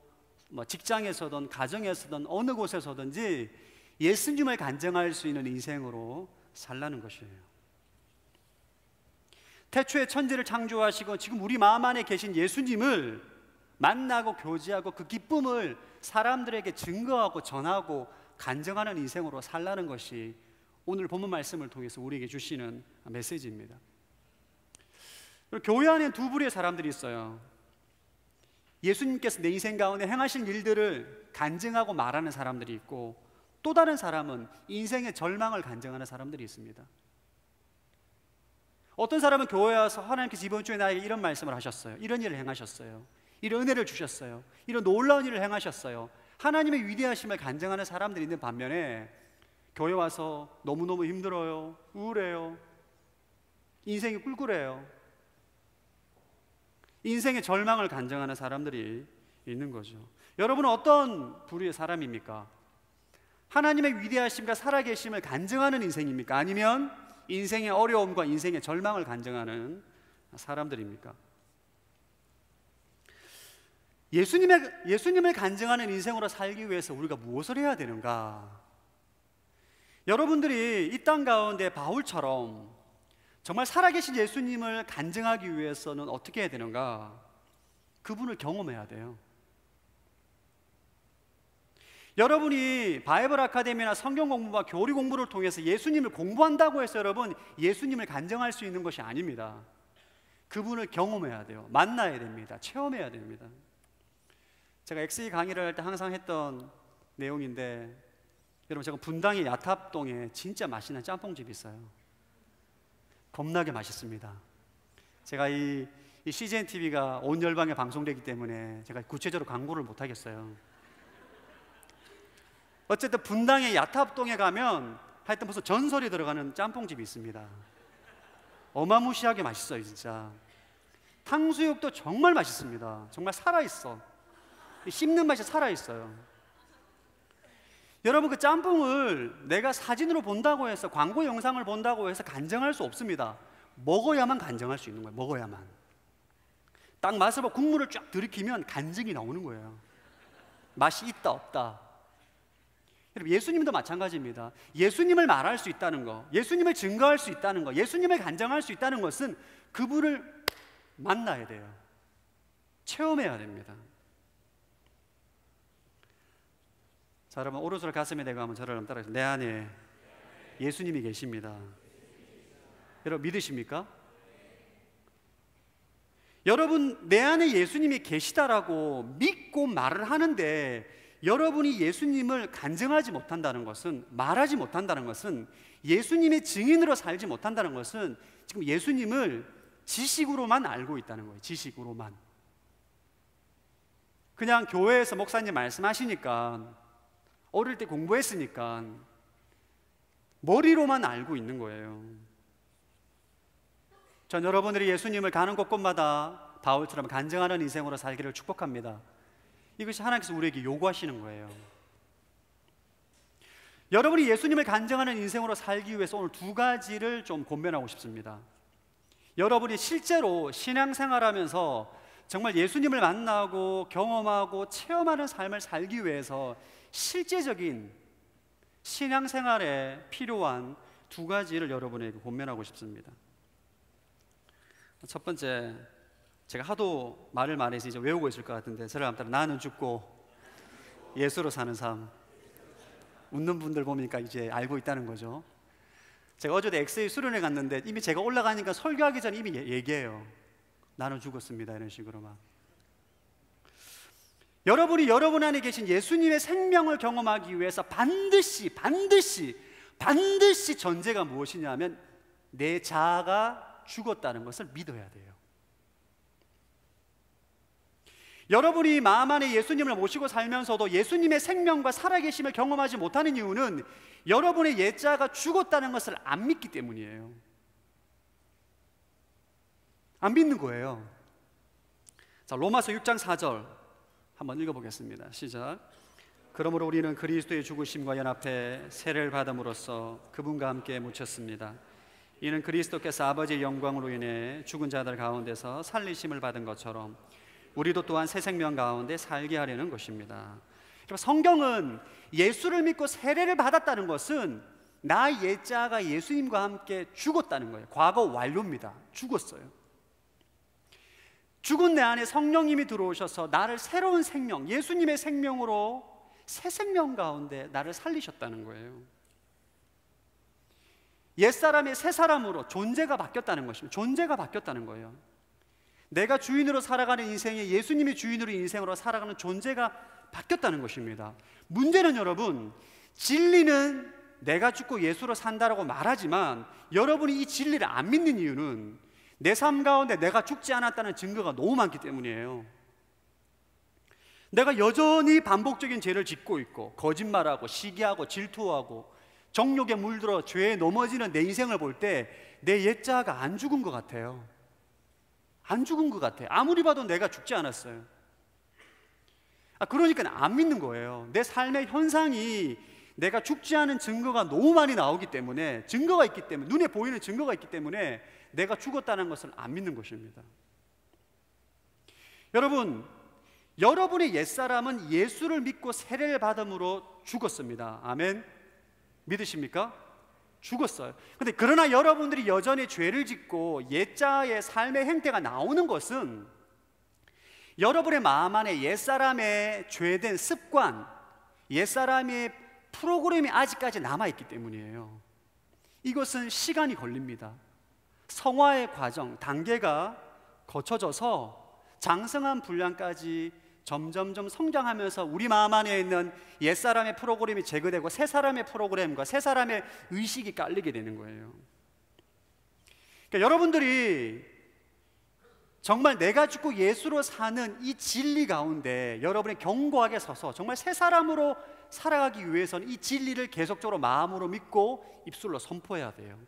직장에서든 가정에서든 어느 곳에서든지 예수님을 간증할 수 있는 인생으로 살라는 것이에요. 태초에 천지를 창조하시고 지금 우리 마음 안에 계신 예수님을 만나고 교제하고 그 기쁨을 사람들에게 증거하고 전하고 간증하는 인생으로 살라는 것이 오늘 본문 말씀을 통해서 우리에게 주시는 메시지입니다. 교회 안에 두 부류의 사람들이 있어요. 예수님께서 내 인생 가운데 행하신 일들을 간증하고 말하는 사람들이 있고 또 다른 사람은 인생의 절망을 간증하는 사람들이 있습니다. 어떤 사람은 교회에 와서 하나님께서 이번 주에 나에게 이런 말씀을 하셨어요. 이런 일을 행하셨어요. 이런 은혜를 주셨어요. 이런 놀라운 일을 행하셨어요. 하나님의 위대하심을 간증하는 사람들이 있는 반면에 교회 와서 너무너무 힘들어요. 우울해요. 인생이 꿀꿀해요. 인생의 절망을 간증하는 사람들이 있는 거죠. 여러분은 어떤 부류의 사람입니까? 하나님의 위대하심과 살아계심을 간증하는 인생입니까? 아니면 인생의 어려움과 인생의 절망을 간증하는 사람들입니까? 예수님을 간증하는 인생으로 살기 위해서 우리가 무엇을 해야 되는가? 여러분들이 이 땅 가운데 바울처럼 정말 살아계신 예수님을 간증하기 위해서는 어떻게 해야 되는가? 그분을 경험해야 돼요. 여러분이 바이블 아카데미나 성경 공부와 교리 공부를 통해서 예수님을 공부한다고 해서 여러분 예수님을 간증할 수 있는 것이 아닙니다. 그분을 경험해야 돼요. 만나야 됩니다. 체험해야 됩니다. 제가 엑스이 강의를 할 때 항상 했던 내용인데 여러분 제가 분당의 야탑동에 진짜 맛있는 짬뽕집이 있어요. 겁나게 맛있습니다. 제가 이 CGN TV가 온 열방에 방송되기 때문에 제가 구체적으로 광고를 못 하겠어요. 어쨌든 분당의 야탑동에 가면 하여튼 무슨 전설이 들어가는 짬뽕집이 있습니다. 어마무시하게 맛있어요, 진짜. 탕수육도 정말 맛있습니다. 정말 살아있어. 씹는 맛이 살아있어요. 여러분 그 짬뽕을 내가 사진으로 본다고 해서 광고 영상을 본다고 해서 간증할 수 없습니다. 먹어야만 간증할 수 있는 거예요. 먹어야만. 딱 맛을 보고 국물을 쫙 들이키면 간증이 나오는 거예요. 맛이 있다 없다. 여러분, 예수님도 마찬가지입니다. 예수님을 말할 수 있다는 거, 예수님을 증거할 수 있다는 거, 예수님을 간증할 수 있다는 것은 그분을 만나야 돼요. 체험해야 됩니다. 자, 여러분, 오른손을 가슴에 대고 한번 저를 따라해주세요. 내 안에 예수님이 계십니다. 여러분, 믿으십니까? 여러분, 내 안에 예수님이 계시다라고 믿고 말을 하는데 여러분이 예수님을 간증하지 못한다는 것은, 말하지 못한다는 것은, 예수님의 증인으로 살지 못한다는 것은 지금 예수님을 지식으로만 알고 있다는 거예요. 지식으로만. 그냥 교회에서 목사님 말씀하시니까, 어릴 때 공부했으니까 머리로만 알고 있는 거예요. 전 여러분들이 예수님을 가는 곳곳마다 바울처럼 간증하는 인생으로 살기를 축복합니다. 이것이 하나님께서 우리에게 요구하시는 거예요. 여러분이 예수님을 간증하는 인생으로 살기 위해서 오늘 두 가지를 좀 권면하고 싶습니다. 여러분이 실제로 신앙생활하면서 정말 예수님을 만나고 경험하고 체험하는 삶을 살기 위해서 실제적인 신앙생활에 필요한 두 가지를 여러분에게 권면하고 싶습니다. 첫 번째, 제가 하도 말을 많이 해서 이제 외우고 있을 것 같은데, 저를 한번 따라, 나는 죽고 예수로 사는 삶. 웃는 분들 보니까 이제 알고 있다는 거죠. 제가 어제도 엑세이 수련회 갔는데 이미 제가 올라가니까 설교하기 전에 이미 얘기해요. 나는 죽었습니다, 이런 식으로 막. 여러분이 여러분 안에 계신 예수님의 생명을 경험하기 위해서 반드시 전제가 무엇이냐면 내 자아가 죽었다는 것을 믿어야 돼요. 여러분이 마음 안에 예수님을 모시고 살면서도 예수님의 생명과 살아계심을 경험하지 못하는 이유는 여러분의 옛자가 죽었다는 것을 안 믿기 때문이에요. 안 믿는 거예요. 자, 로마서 6장 4절 한번 읽어보겠습니다. 시작. 그러므로 우리는 그리스도의 죽으심과 연합해 세례를 받음으로써 그분과 함께 묻혔습니다. 이는 그리스도께서 아버지의 영광으로 인해 죽은 자들 가운데서 살리심을 받은 것처럼 우리도 또한 새 생명 가운데 살게 하려는 것입니다. 성경은 예수를 믿고 세례를 받았다는 것은 나 옛자가 예수님과 함께 죽었다는 거예요. 과거 완료입니다. 죽었어요. 죽은 내 안에 성령님이 들어오셔서 나를 새로운 생명, 예수님의 생명으로 새 생명 가운데 나를 살리셨다는 거예요. 옛사람이 새 사람으로 존재가 바뀌었다는 것입니다. 존재가 바뀌었다는 거예요. 내가 주인으로 살아가는 인생에 예수님이 주인으로 인생으로 살아가는 존재가 바뀌었다는 것입니다. 문제는 여러분, 진리는 내가 죽고 예수로 산다라고 말하지만 여러분이 이 진리를 안 믿는 이유는 내 삶 가운데 내가 죽지 않았다는 증거가 너무 많기 때문이에요. 내가 여전히 반복적인 죄를 짓고 있고 거짓말하고 시기하고 질투하고 정욕에 물들어 죄에 넘어지는 내 인생을 볼 때 내 옛자가 안 죽은 것 같아요. 안 죽은 것 같아요. 아무리 봐도 내가 죽지 않았어요. 그러니까 안 믿는 거예요. 내 삶의 현상이 내가 죽지 않은 증거가 너무 많이 나오기 때문에, 증거가 있기 때문에, 눈에 보이는 증거가 있기 때문에 내가 죽었다는 것을 안 믿는 것입니다. 여러분, 여러분의 옛사람은 예수를 믿고 세례를 받음으로 죽었습니다. 아멘. 믿으십니까? 죽었어요. 근데 그러나 여러분들이 여전히 죄를 짓고 옛자의 삶의 행태가 나오는 것은 여러분의 마음 안에 옛사람의 죄된 습관, 옛사람의 프로그램이 아직까지 남아있기 때문이에요. 이것은 시간이 걸립니다. 성화의 과정, 단계가 거쳐져서 장성한 분량까지 점점점 성장하면서 우리 마음 안에 있는 옛사람의 프로그램이 제거되고 새 사람의 프로그램과 새 사람의 의식이 깔리게 되는 거예요. 그러니까 여러분들이 정말 내가 죽고 예수로 사는 이 진리 가운데 여러분이 견고하게 서서 정말 새 사람으로 살아가기 위해서는 이 진리를 계속적으로 마음으로 믿고 입술로 선포해야 돼요.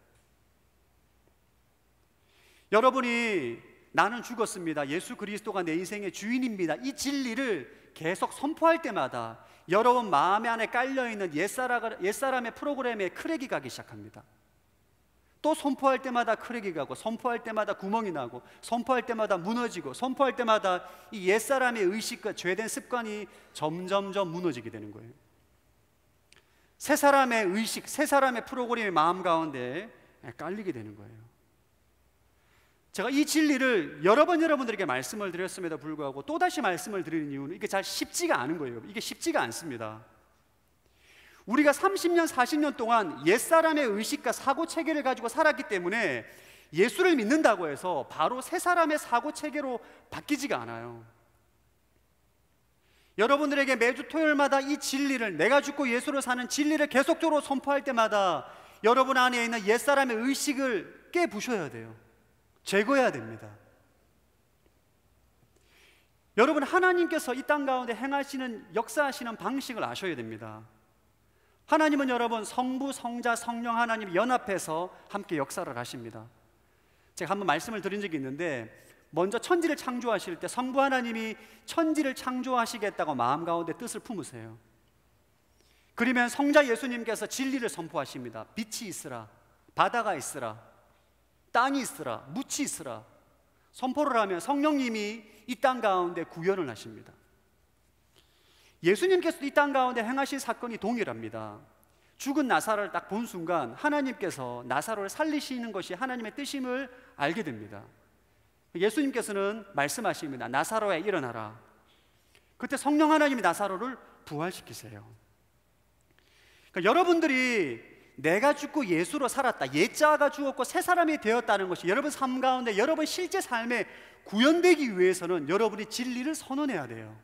여러분이 나는 죽었습니다, 예수 그리스도가 내 인생의 주인입니다, 이 진리를 계속 선포할 때마다 여러분 마음 안에 깔려있는 옛사람의 프로그램에 크랙이 가기 시작합니다. 또 선포할 때마다 크랙이 가고, 선포할 때마다 구멍이 나고, 선포할 때마다 무너지고, 선포할 때마다 이 옛사람의 의식과 죄된 습관이 점점점 무너지게 되는 거예요. 새 사람의 의식, 새 사람의 프로그램이 마음 가운데 깔리게 되는 거예요. 제가 이 진리를 여러 번 여러분들에게 말씀을 드렸음에도 불구하고 또다시 말씀을 드리는 이유는 이게 잘 쉽지가 않은 거예요. 이게 쉽지가 않습니다. 우리가 30년, 40년 동안 옛사람의 의식과 사고체계를 가지고 살았기 때문에 예수를 믿는다고 해서 바로 새 사람의 사고체계로 바뀌지가 않아요. 여러분들에게 매주 토요일마다 이 진리를, 내가 죽고 예수로 사는 진리를 계속적으로 선포할 때마다 여러분 안에 있는 옛사람의 의식을 깨부셔야 돼요. 제거해야 됩니다. 여러분, 하나님께서 이 땅 가운데 행하시는, 역사하시는 방식을 아셔야 됩니다. 하나님은 여러분 성부, 성자, 성령 하나님 연합해서 함께 역사를 하십니다. 제가 한번 말씀을 드린 적이 있는데, 먼저 천지를 창조하실 때 성부 하나님이 천지를 창조하시겠다고 마음 가운데 뜻을 품으세요. 그러면 성자 예수님께서 진리를 선포하십니다. 빛이 있으라, 바다가 있으라, 땅이 있으라, 묻이 있으라. 선포를 하면 성령님이 이 땅 가운데 구현을 하십니다. 예수님께서도 이 땅 가운데 행하신 사건이 동일합니다. 죽은 나사로를 딱 본 순간 하나님께서 나사로를 살리시는 것이 하나님의 뜻임을 알게 됩니다. 예수님께서는 말씀하십니다. 나사로야 일어나라. 그때 성령 하나님이 나사로를 부활시키세요. 그러니까 여러분들이 내가 죽고 예수로 살았다, 옛자가 죽었고 새 사람이 되었다는 것이 여러분 삶 가운데, 여러분 실제 삶에 구현되기 위해서는 여러분이 진리를 선언해야 돼요.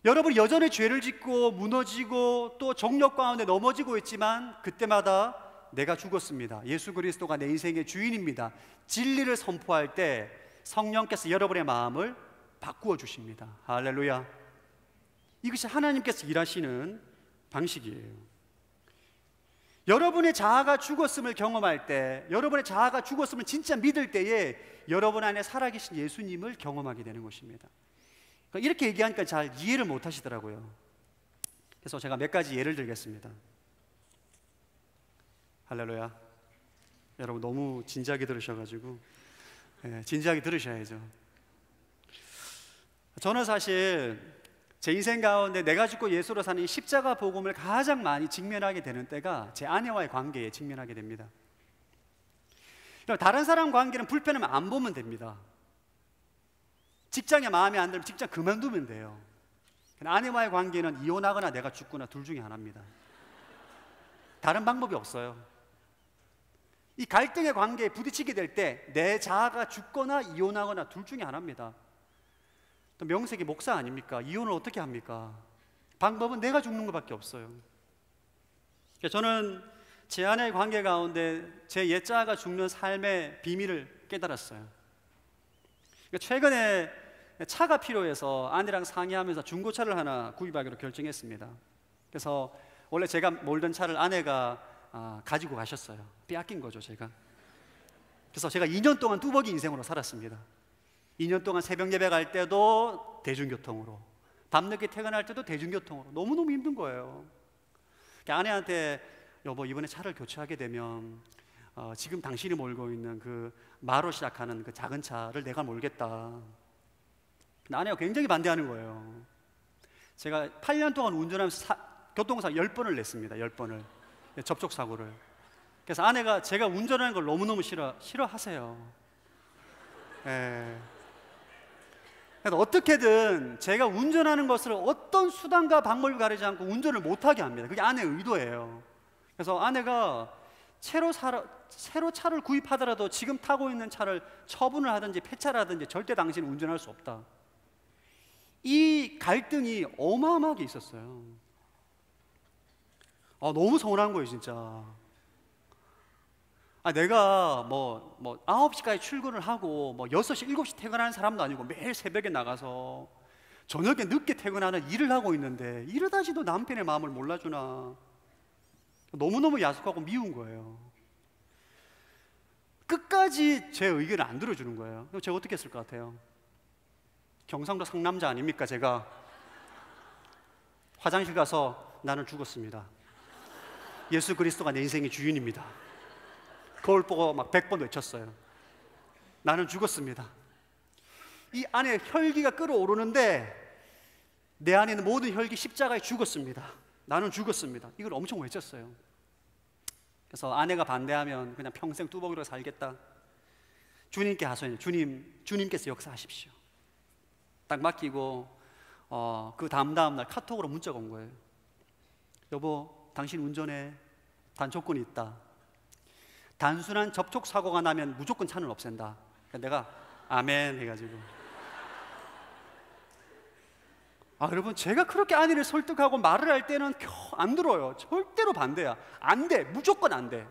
여러분이 여전히 죄를 짓고 무너지고 또 정욕 가운데 넘어지고 있지만 그때마다 내가 죽었습니다, 예수 그리스도가 내 인생의 주인입니다, 진리를 선포할 때 성령께서 여러분의 마음을 바꾸어 주십니다. 할렐루야. 이것이 하나님께서 일하시는 방식이에요. 여러분의 자아가 죽었음을 경험할 때, 여러분의 자아가 죽었음을 진짜 믿을 때에 여러분 안에 살아계신 예수님을 경험하게 되는 것입니다. 이렇게 얘기하니까 잘 이해를 못 하시더라고요. 그래서 제가 몇 가지 예를 들겠습니다. 할렐루야. 여러분 너무 진지하게 들으셔가지고, 진지하게 들으셔야죠. 저는 사실 제 인생 가운데 내가 죽고 예수로 사는 이 십자가 복음을 가장 많이 직면하게 되는 때가 제 아내와의 관계에 직면하게 됩니다. 다른 사람 관계는 불편하면 안 보면 됩니다. 직장에 마음에 안 들면 직장 그만두면 돼요. 아내와의 관계는 이혼하거나 내가 죽거나 둘 중에 하나입니다. 다른 방법이 없어요. 이 갈등의 관계에 부딪히게 될 때 내 자아가 죽거나 이혼하거나 둘 중에 하나입니다. 또 명색이 목사 아닙니까? 이혼을 어떻게 합니까? 방법은 내가 죽는 것밖에 없어요. 저는 제 아내의 관계 가운데 제 옛자아가 죽는 삶의 비밀을 깨달았어요. 최근에 차가 필요해서 아내랑 상의하면서 중고차를 하나 구입하기로 결정했습니다. 그래서 원래 제가 몰던 차를 아내가 가지고 가셨어요. 빼앗긴 거죠, 제가. 그래서 제가 2년 동안 뚜벅이 인생으로 살았습니다. 2년 동안 새벽 예배 갈 때도 대중교통으로, 밤늦게 퇴근할 때도 대중교통으로, 너무너무 힘든 거예요. 아내한테 여보, 이번에 차를 교체하게 되면 지금 당신이 몰고 있는 그 마로 시작하는 그 작은 차를 내가 몰겠다. 아내가 굉장히 반대하는 거예요. 제가 8년 동안 운전하면서 교통사고 10번을 냈습니다. 10번을. 접촉사고를. 그래서 아내가 제가 운전하는 걸 너무너무 싫어하세요. 그래서 어떻게든 제가 운전하는 것을 어떤 수단과 방법을 가리지 않고 운전을 못하게 합니다. 그게 아내의 의도예요. 그래서 아내가 새로 차를 구입하더라도 지금 타고 있는 차를 처분을 하든지 폐차를 하든지 절대 당신은 운전할 수 없다. 이 갈등이 어마어마하게 있었어요. 너무 서운한 거예요, 진짜. 내가 9시까지 출근을 하고 6시, 7시 퇴근하는 사람도 아니고 매일 새벽에 나가서 저녁에 늦게 퇴근하는 일을 하고 있는데 이러다지도 남편의 마음을 몰라주나. 너무너무 야속하고 미운 거예요. 끝까지 제 의견을 안 들어주는 거예요. 그럼 제가 어떻게 했을 것 같아요? 경상도 상남자 아닙니까? 제가 화장실 가서 나는 죽었습니다. 예수 그리스도가 내 인생의 주인입니다. 거울 보고 막 100번 외쳤어요. 나는 죽었습니다. 이 안에 혈기가 끓어오르는데 내 안에 있는 모든 혈기 십자가에 죽었습니다. 나는 죽었습니다. 이걸 엄청 외쳤어요. 그래서 아내가 반대하면 그냥 평생 뚜벅이로 살겠다. 주님께 하소연. 주님께서 역사하십시오. 딱 맡기고 그 다음 날 카톡으로 문자가 온 거예요. 여보, 당신 운전에 단 조건이 있다. 단순한 접촉 사고가 나면 무조건 차는 없앤다. 내가 아멘 해가지고, 여러분, 제가 그렇게 아내를 설득하고 말을 할 때는 안 들어요. 절대로 반대야. 안 돼. 무조건 안 돼.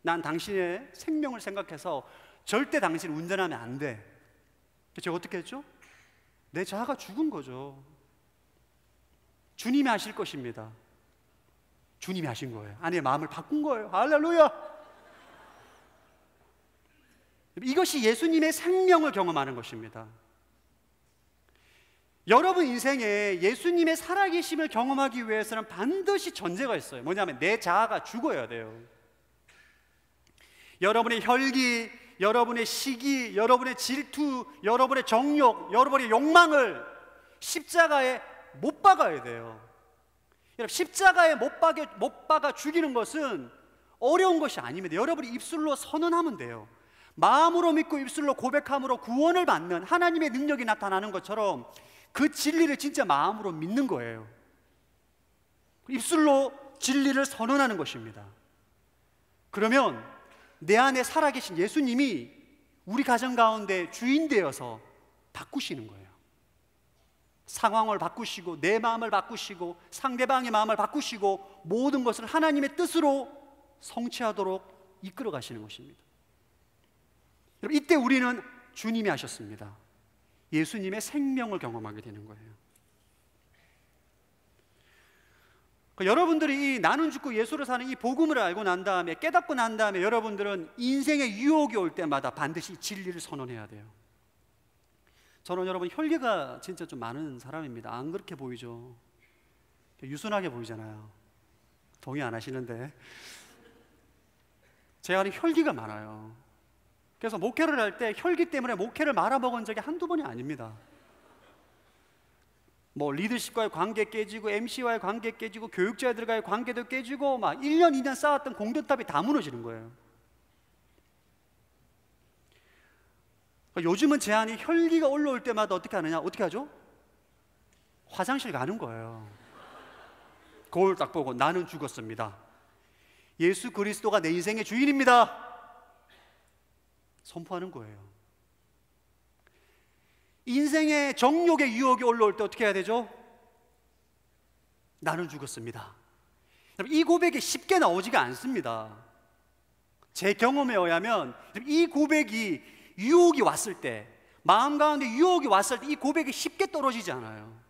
난 당신의 생명을 생각해서 절대 당신 운전하면 안 돼. 제가 어떻게 했죠? 내 자아가 죽은 거죠. 주님이 하실 것입니다. 주님이 하신 거예요. 아내의 마음을 바꾼 거예요. 할렐루야. 이것이 예수님의 생명을 경험하는 것입니다. 여러분 인생에 예수님의 살아계심을 경험하기 위해서는 반드시 전제가 있어요. 뭐냐면 내 자아가 죽어야 돼요. 여러분의 혈기, 여러분의 시기, 여러분의 질투, 여러분의 정욕, 여러분의 욕망을 십자가에 못 박아야 돼요. 여러분, 십자가에 못 박아 죽이는 것은 어려운 것이 아닙니다. 여러분이 입술로 선언하면 돼요. 마음으로 믿고 입술로 고백함으로 구원을 받는 하나님의 능력이 나타나는 것처럼 그 진리를 진짜 마음으로 믿는 거예요. 입술로 진리를 선언하는 것입니다. 그러면 내 안에 살아계신 예수님이 우리 가정 가운데 주인 되어서 바꾸시는 거예요. 상황을 바꾸시고 내 마음을 바꾸시고 상대방의 마음을 바꾸시고 모든 것을 하나님의 뜻으로 성취하도록 이끌어 가시는 것입니다. 여러분, 이때 우리는 주님이 하셨습니다. 예수님의 생명을 경험하게 되는 거예요. 여러분들이 이 나는 죽고 예수를 사는 이 복음을 알고 난 다음에, 깨닫고 난 다음에 여러분들은 인생의 유혹이 올 때마다 반드시 진리를 선언해야 돼요. 저는 여러분 혈기가 진짜 좀 많은 사람입니다. 안 그렇게 보이죠? 유순하게 보이잖아요. 동의 안 하시는데 제 안에 혈기가 많아요. 그래서 목회를 할 때 혈기 때문에 목회를 말아먹은 적이 한두 번이 아닙니다. 뭐 리더십과의 관계 깨지고 MC와의 관계 깨지고 교육자들과의 관계도 깨지고 막 1년 2년 쌓았던 공든탑이 다 무너지는 거예요. 요즘은 제 안에 혈기가 올라올 때마다 어떻게 하느냐? 어떻게 하죠? 화장실 가는 거예요. 거울 딱 보고 나는 죽었습니다. 예수 그리스도가 내 인생의 주인입니다. 선포하는 거예요. 인생의 정욕의 유혹이 올라올 때 어떻게 해야 되죠? 나는 죽었습니다. 이 고백이 쉽게 나오지가 않습니다. 제 경험에 의하면 이 고백이 유혹이 왔을 때, 마음 가운데 유혹이 왔을 때 이 고백이 쉽게 떨어지지 않아요.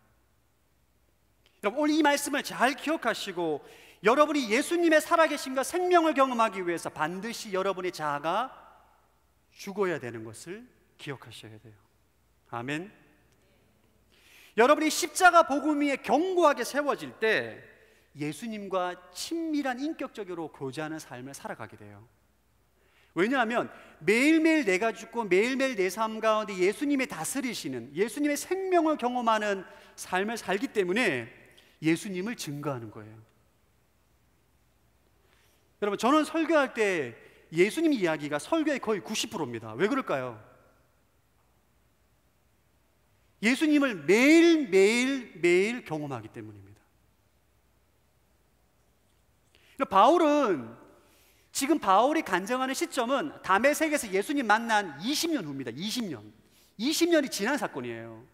여러분, 오늘 이 말씀을 잘 기억하시고 여러분이 예수님의 살아계심과 생명을 경험하기 위해서 반드시 여러분의 자아가 죽어야 되는 것을 기억하셔야 돼요. 아멘. 여러분이 십자가 복음 위에 견고하게 세워질 때 예수님과 친밀한 인격적으로 교제하는 삶을 살아가게 돼요. 왜냐하면 매일매일 내가 죽고 매일매일 내 삶 가운데 예수님의 다스리시는, 예수님의 생명을 경험하는 삶을 살기 때문에 예수님을 증거하는 거예요. 여러분, 저는 설교할 때 예수님 이야기가 설교의 거의 90%입니다. 왜 그럴까요? 예수님을 매일 경험하기 때문입니다. 바울은 지금 바울이 간증하는 시점은 다메섹에서 예수님 만난 20년 후입니다. 20년이 지난 사건이에요.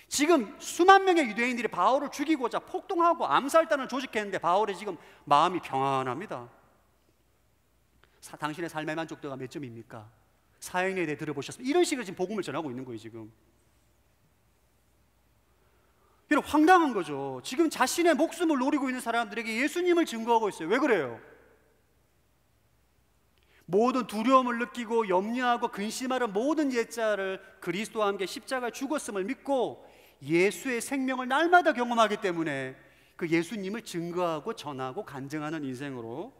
지금 수만 명의 유대인들이 바울을 죽이고자 폭동하고 암살단을 조직했는데 바울이 지금 마음이 평안합니다. 당신의 삶의 만족도가 몇 점입니까? 사형에 대해 들어보셨습니까? 이런 식으로 지금 복음을 전하고 있는 거예요. 지금 여러분, 황당한 거죠. 지금 자신의 목숨을 노리고 있는 사람들에게 예수님을 증거하고 있어요. 왜 그래요? 모든 두려움을 느끼고 염려하고 근심하는 모든 옛자를 그리스도와 함께 십자가에 죽었음을 믿고 예수의 생명을 날마다 경험하기 때문에 그 예수님을 증거하고 전하고 간증하는 인생으로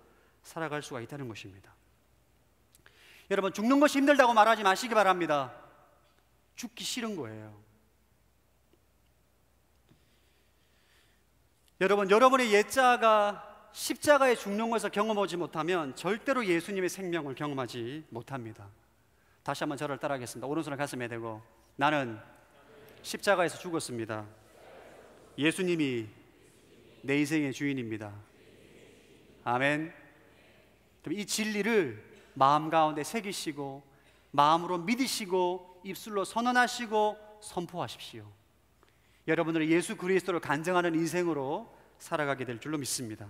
살아갈 수가 있다는 것입니다. 여러분, 죽는 것이 힘들다고 말하지 마시기 바랍니다. 죽기 싫은 거예요. 여러분, 여러분의 옛자가 십자가에 죽는 것을 경험하지 못하면 절대로 예수님의 생명을 경험하지 못합니다. 다시 한번 저를 따라하겠습니다. 오른손을 가슴에 대고, 나는 십자가에서 죽었습니다. 예수님이 내 인생의 주인입니다. 아멘. 그럼 이 진리를 마음 가운데 새기시고 마음으로 믿으시고 입술로 선언하시고 선포하십시오. 여러분들은 예수 그리스도를 간증하는 인생으로 살아가게 될 줄로 믿습니다.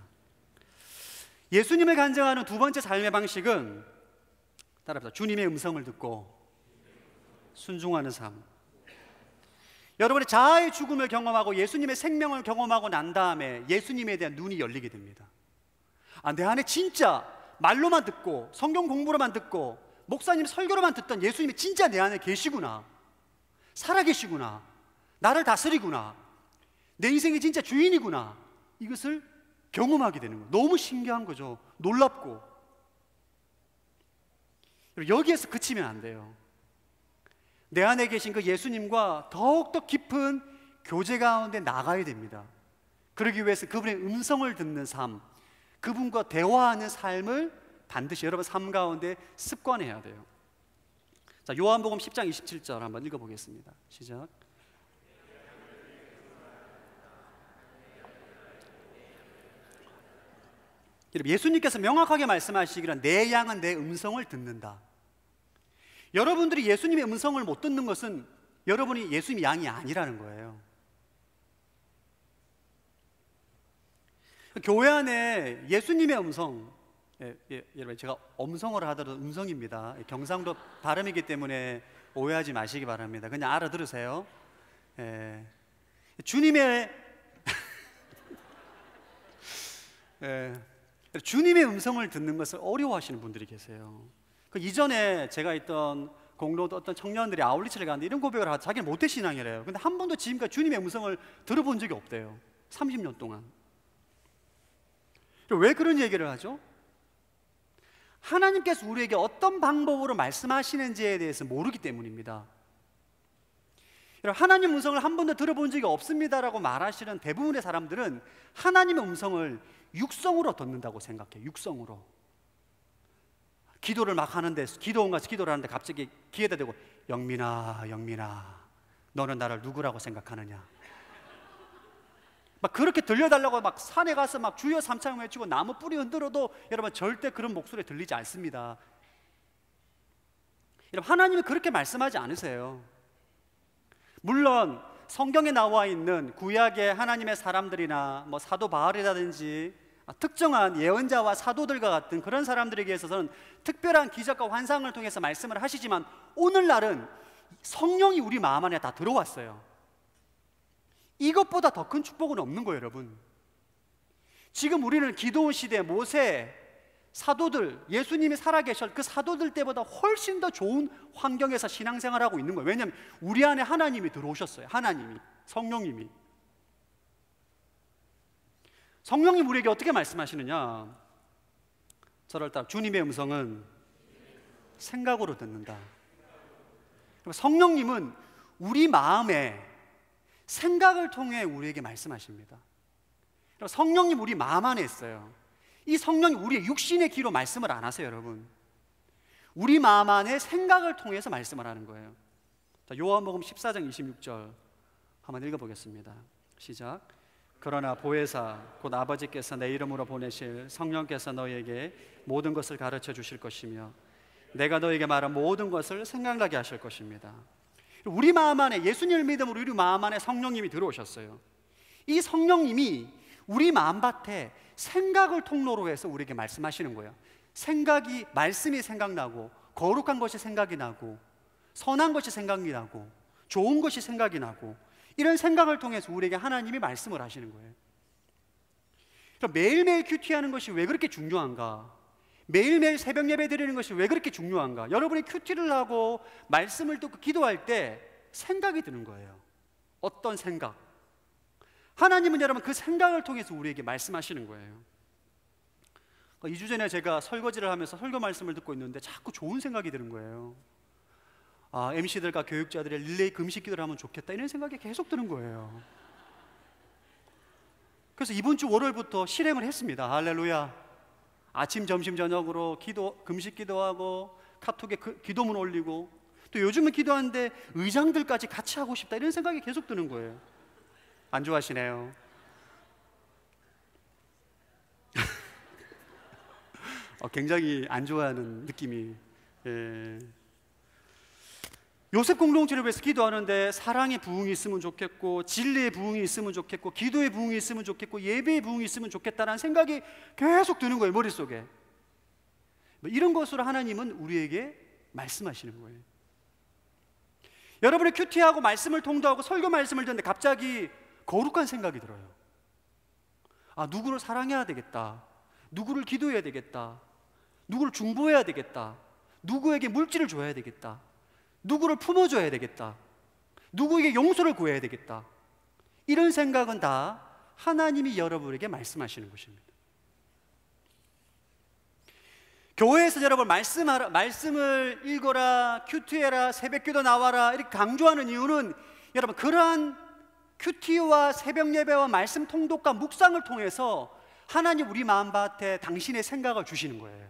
예수님을 간증하는 두 번째 삶의 방식은 따라합시다. 주님의 음성을 듣고 순종하는 삶. 여러분의 자아의 죽음을 경험하고 예수님의 생명을 경험하고 난 다음에 예수님에 대한 눈이 열리게 됩니다. 내 안에 진짜 말로만 듣고 성경 공부로만 듣고 목사님 설교로만 듣던 예수님이 진짜 내 안에 계시구나, 살아계시구나, 나를 다스리구나, 내 인생의 진짜 주인이구나, 이것을 경험하게 되는 거예요. 너무 신기한 거죠. 놀랍고. 여기에서 그치면 안 돼요. 내 안에 계신 그 예수님과 더욱더 깊은 교제 가운데 나가야 됩니다. 그러기 위해서 그분의 음성을 듣는 삶, 그분과 대화하는 삶을 반드시 여러분 삶 가운데 습관해야 돼요. 자, 요한복음 10장 27절 한번 읽어보겠습니다. 시작. 예수님께서 명확하게 말씀하시기를 내 양은 내 음성을 듣는다. 여러분들이 예수님의 음성을 못 듣는 것은 여러분이 예수님의 양이 아니라는 거예요. 교회 안에 예수님의 음성, 여러분 제가 음성어를 하더라도 음성입니다. 경상도 발음이기 때문에 오해하지 마시기 바랍니다. 그냥 알아들으세요. 주님의 주님의 음성을 듣는 것을 어려워하시는 분들이 계세요. 그 이전에 제가 있던 공로도 어떤 청년들이 아울리치를 가는데 이런 고백을 하죠. 자기는 모태신앙이래요. 근데 한 번도 지금까지 주님의 음성을 들어본 적이 없대요. 30년 동안. 왜 그런 얘기를 하죠? 하나님께서 우리에게 어떤 방법으로 말씀하시는지에 대해서 모르기 때문입니다. 하나님 음성을 한 번도 들어본 적이 없습니다라고 말하시는 대부분의 사람들은 하나님의 음성을 육성으로 듣는다고 생각해요. 육성으로. 기도를 막 하는데, 기도원같이 기도를 하는데 갑자기 귀에다 대고 영민아, 영민아, 너는 나를 누구라고 생각하느냐, 막 그렇게 들려달라고 막 산에 가서 막 주여 삼창 외치고 나무 뿌리 흔들어도 여러분 절대 그런 목소리 들리지 않습니다. 여러분, 하나님이 그렇게 말씀하지 않으세요. 물론 성경에 나와 있는 구약의 하나님의 사람들이나 뭐 사도 바울이라든지 특정한 예언자와 사도들과 같은 그런 사람들에게 있어서는 특별한 기적과 환상을 통해서 말씀을 하시지만 오늘날은 성령이 우리 마음 안에 다 들어왔어요. 이것보다 더 큰 축복은 없는 거예요, 여러분. 지금 우리는 기도원 시대, 모세, 사도들, 예수님이 살아계실 그 사도들 때보다 훨씬 더 좋은 환경에서 신앙생활하고 있는 거예요. 왜냐하면 우리 안에 하나님이 들어오셨어요. 하나님이, 성령님이. 성령님 우리에게 어떻게 말씀하시느냐? 저를 따라 주님의 음성은 생각으로 듣는다. 성령님은 우리 마음에 생각을 통해 우리에게 말씀하십니다. 성령님 우리 마음 안에 있어요. 이 성령이 우리의 육신의 귀로 말씀을 안 하세요, 여러분. 우리 마음 안에 생각을 통해서 말씀을 하는 거예요. 자, 요한복음 14장 26절 한번 읽어보겠습니다. 시작. 그러나 보혜사 곧 아버지께서 내 이름으로 보내실 성령께서 너희에게 모든 것을 가르쳐 주실 것이며 내가 너희에게 말한 모든 것을 생각나게 하실 것입니다. 우리 마음 안에 예수님을 믿음으로 우리 마음 안에 성령님이 들어오셨어요. 이 성령님이 우리 마음밭에 생각을 통로로 해서 우리에게 말씀하시는 거예요. 생각이, 말씀이 생각나고 거룩한 것이 생각이 나고 선한 것이 생각이 나고 좋은 것이 생각이 나고 이런 생각을 통해서 우리에게 하나님이 말씀을 하시는 거예요. 매일매일 큐티하는 것이 왜 그렇게 중요한가? 매일매일 새벽 예배 드리는 것이 왜 그렇게 중요한가? 여러분이 큐티를 하고 말씀을 듣고 기도할 때 생각이 드는 거예요. 어떤 생각? 하나님은 여러분 그 생각을 통해서 우리에게 말씀하시는 거예요. 2주 전에 제가 설거지를 하면서 설교 말씀을 듣고 있는데 자꾸 좋은 생각이 드는 거예요. MC들과 교육자들의 릴레이 금식 기도를 하면 좋겠다, 이런 생각이 계속 드는 거예요. 그래서 이번 주 월요일부터 실행을 했습니다. 할렐루야. 아침, 점심, 저녁으로 금식 기도하고 카톡에 기도문 올리고, 또 요즘은 기도하는데 의장들까지 같이 하고 싶다, 이런 생각이 계속 드는 거예요. 안 좋아하시네요. 굉장히 안 좋아하는 느낌이. 요셉 공동체를 위해서 기도하는데 사랑의 부흥이 있으면 좋겠고, 진리의 부흥이 있으면 좋겠고, 기도의 부흥이 있으면 좋겠고, 예배의 부흥이 있으면 좋겠다는 생각이 계속 드는 거예요, 머릿속에. 이런 것으로 하나님은 우리에게 말씀하시는 거예요. 여러분의 큐티하고 말씀을 통도하고 설교 말씀을 듣는데 갑자기 거룩한 생각이 들어요. 누구를 사랑해야 되겠다, 누구를 기도해야 되겠다, 누구를 중보해야 되겠다, 누구에게 물질을 줘야 되겠다, 누구를 품어줘야 되겠다, 누구에게 용서를 구해야 되겠다. 이런 생각은 다 하나님이 여러분에게 말씀하시는 것입니다. 교회에서 여러분 말씀을 읽어라, 큐티해라, 새벽기도 나와라 이렇게 강조하는 이유는 여러분 그러한 큐티와 새벽 예배와 말씀 통독과 묵상을 통해서 하나님 우리 마음밭에 당신의 생각을 주시는 거예요.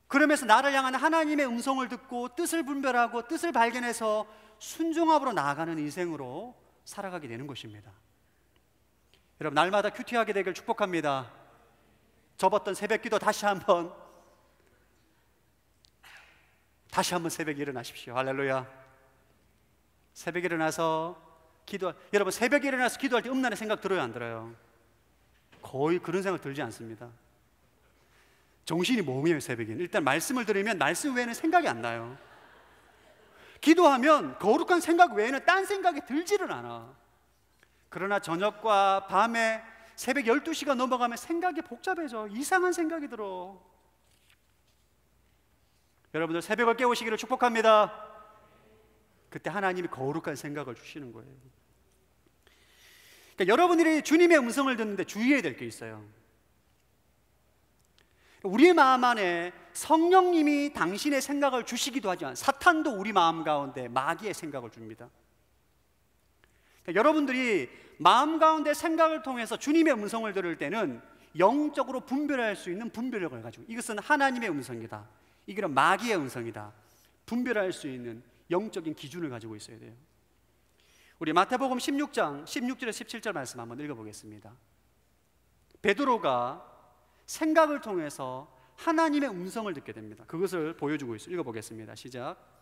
그러면서 나를 향한 하나님의 음성을 듣고 뜻을 분별하고 뜻을 발견해서 순종함으로 나아가는 인생으로 살아가게 되는 것입니다. 여러분 날마다 큐티하게 되길 축복합니다. 접었던 새벽기도 다시 한번 새벽에 일어나십시오. 할렐루야. 새벽에 일어나서 여러분 새벽에 일어나서 기도할 때 음란의 생각 들어요, 안 들어요? 거의 그런 생각 들지 않습니다. 정신이 멍해요, 새벽에는. 일단 말씀을 들으면 말씀 외에는 생각이 안 나요. 기도하면 거룩한 생각 외에는 딴 생각이 들지를 않아. 그러나 저녁과 밤에 새벽 12시가 넘어가면 생각이 복잡해져. 이상한 생각이 들어. 여러분들 새벽을 깨우시기를 축복합니다. 그때 하나님이 거룩한 생각을 주시는 거예요. 그러니까 여러분들이 주님의 음성을 듣는데 주의해야 될 게 있어요. 우리 마음 안에 성령님이 당신의 생각을 주시기도 하지만 사탄도 우리 마음 가운데 마귀의 생각을 줍니다. 그러니까 여러분들이 마음 가운데 생각을 통해서 주님의 음성을 들을 때는 영적으로 분별할 수 있는 분별력을 가지고, 이것은 하나님의 음성이다, 이거는 마귀의 음성이다, 분별할 수 있는 영적인 기준을 가지고 있어야 돼요. 우리 마태복음 16장 16절에서 17절 말씀 한번 읽어보겠습니다. 베드로가 생각을 통해서 하나님의 음성을 듣게 됩니다. 그것을 보여주고 있어요. 읽어보겠습니다. 시작.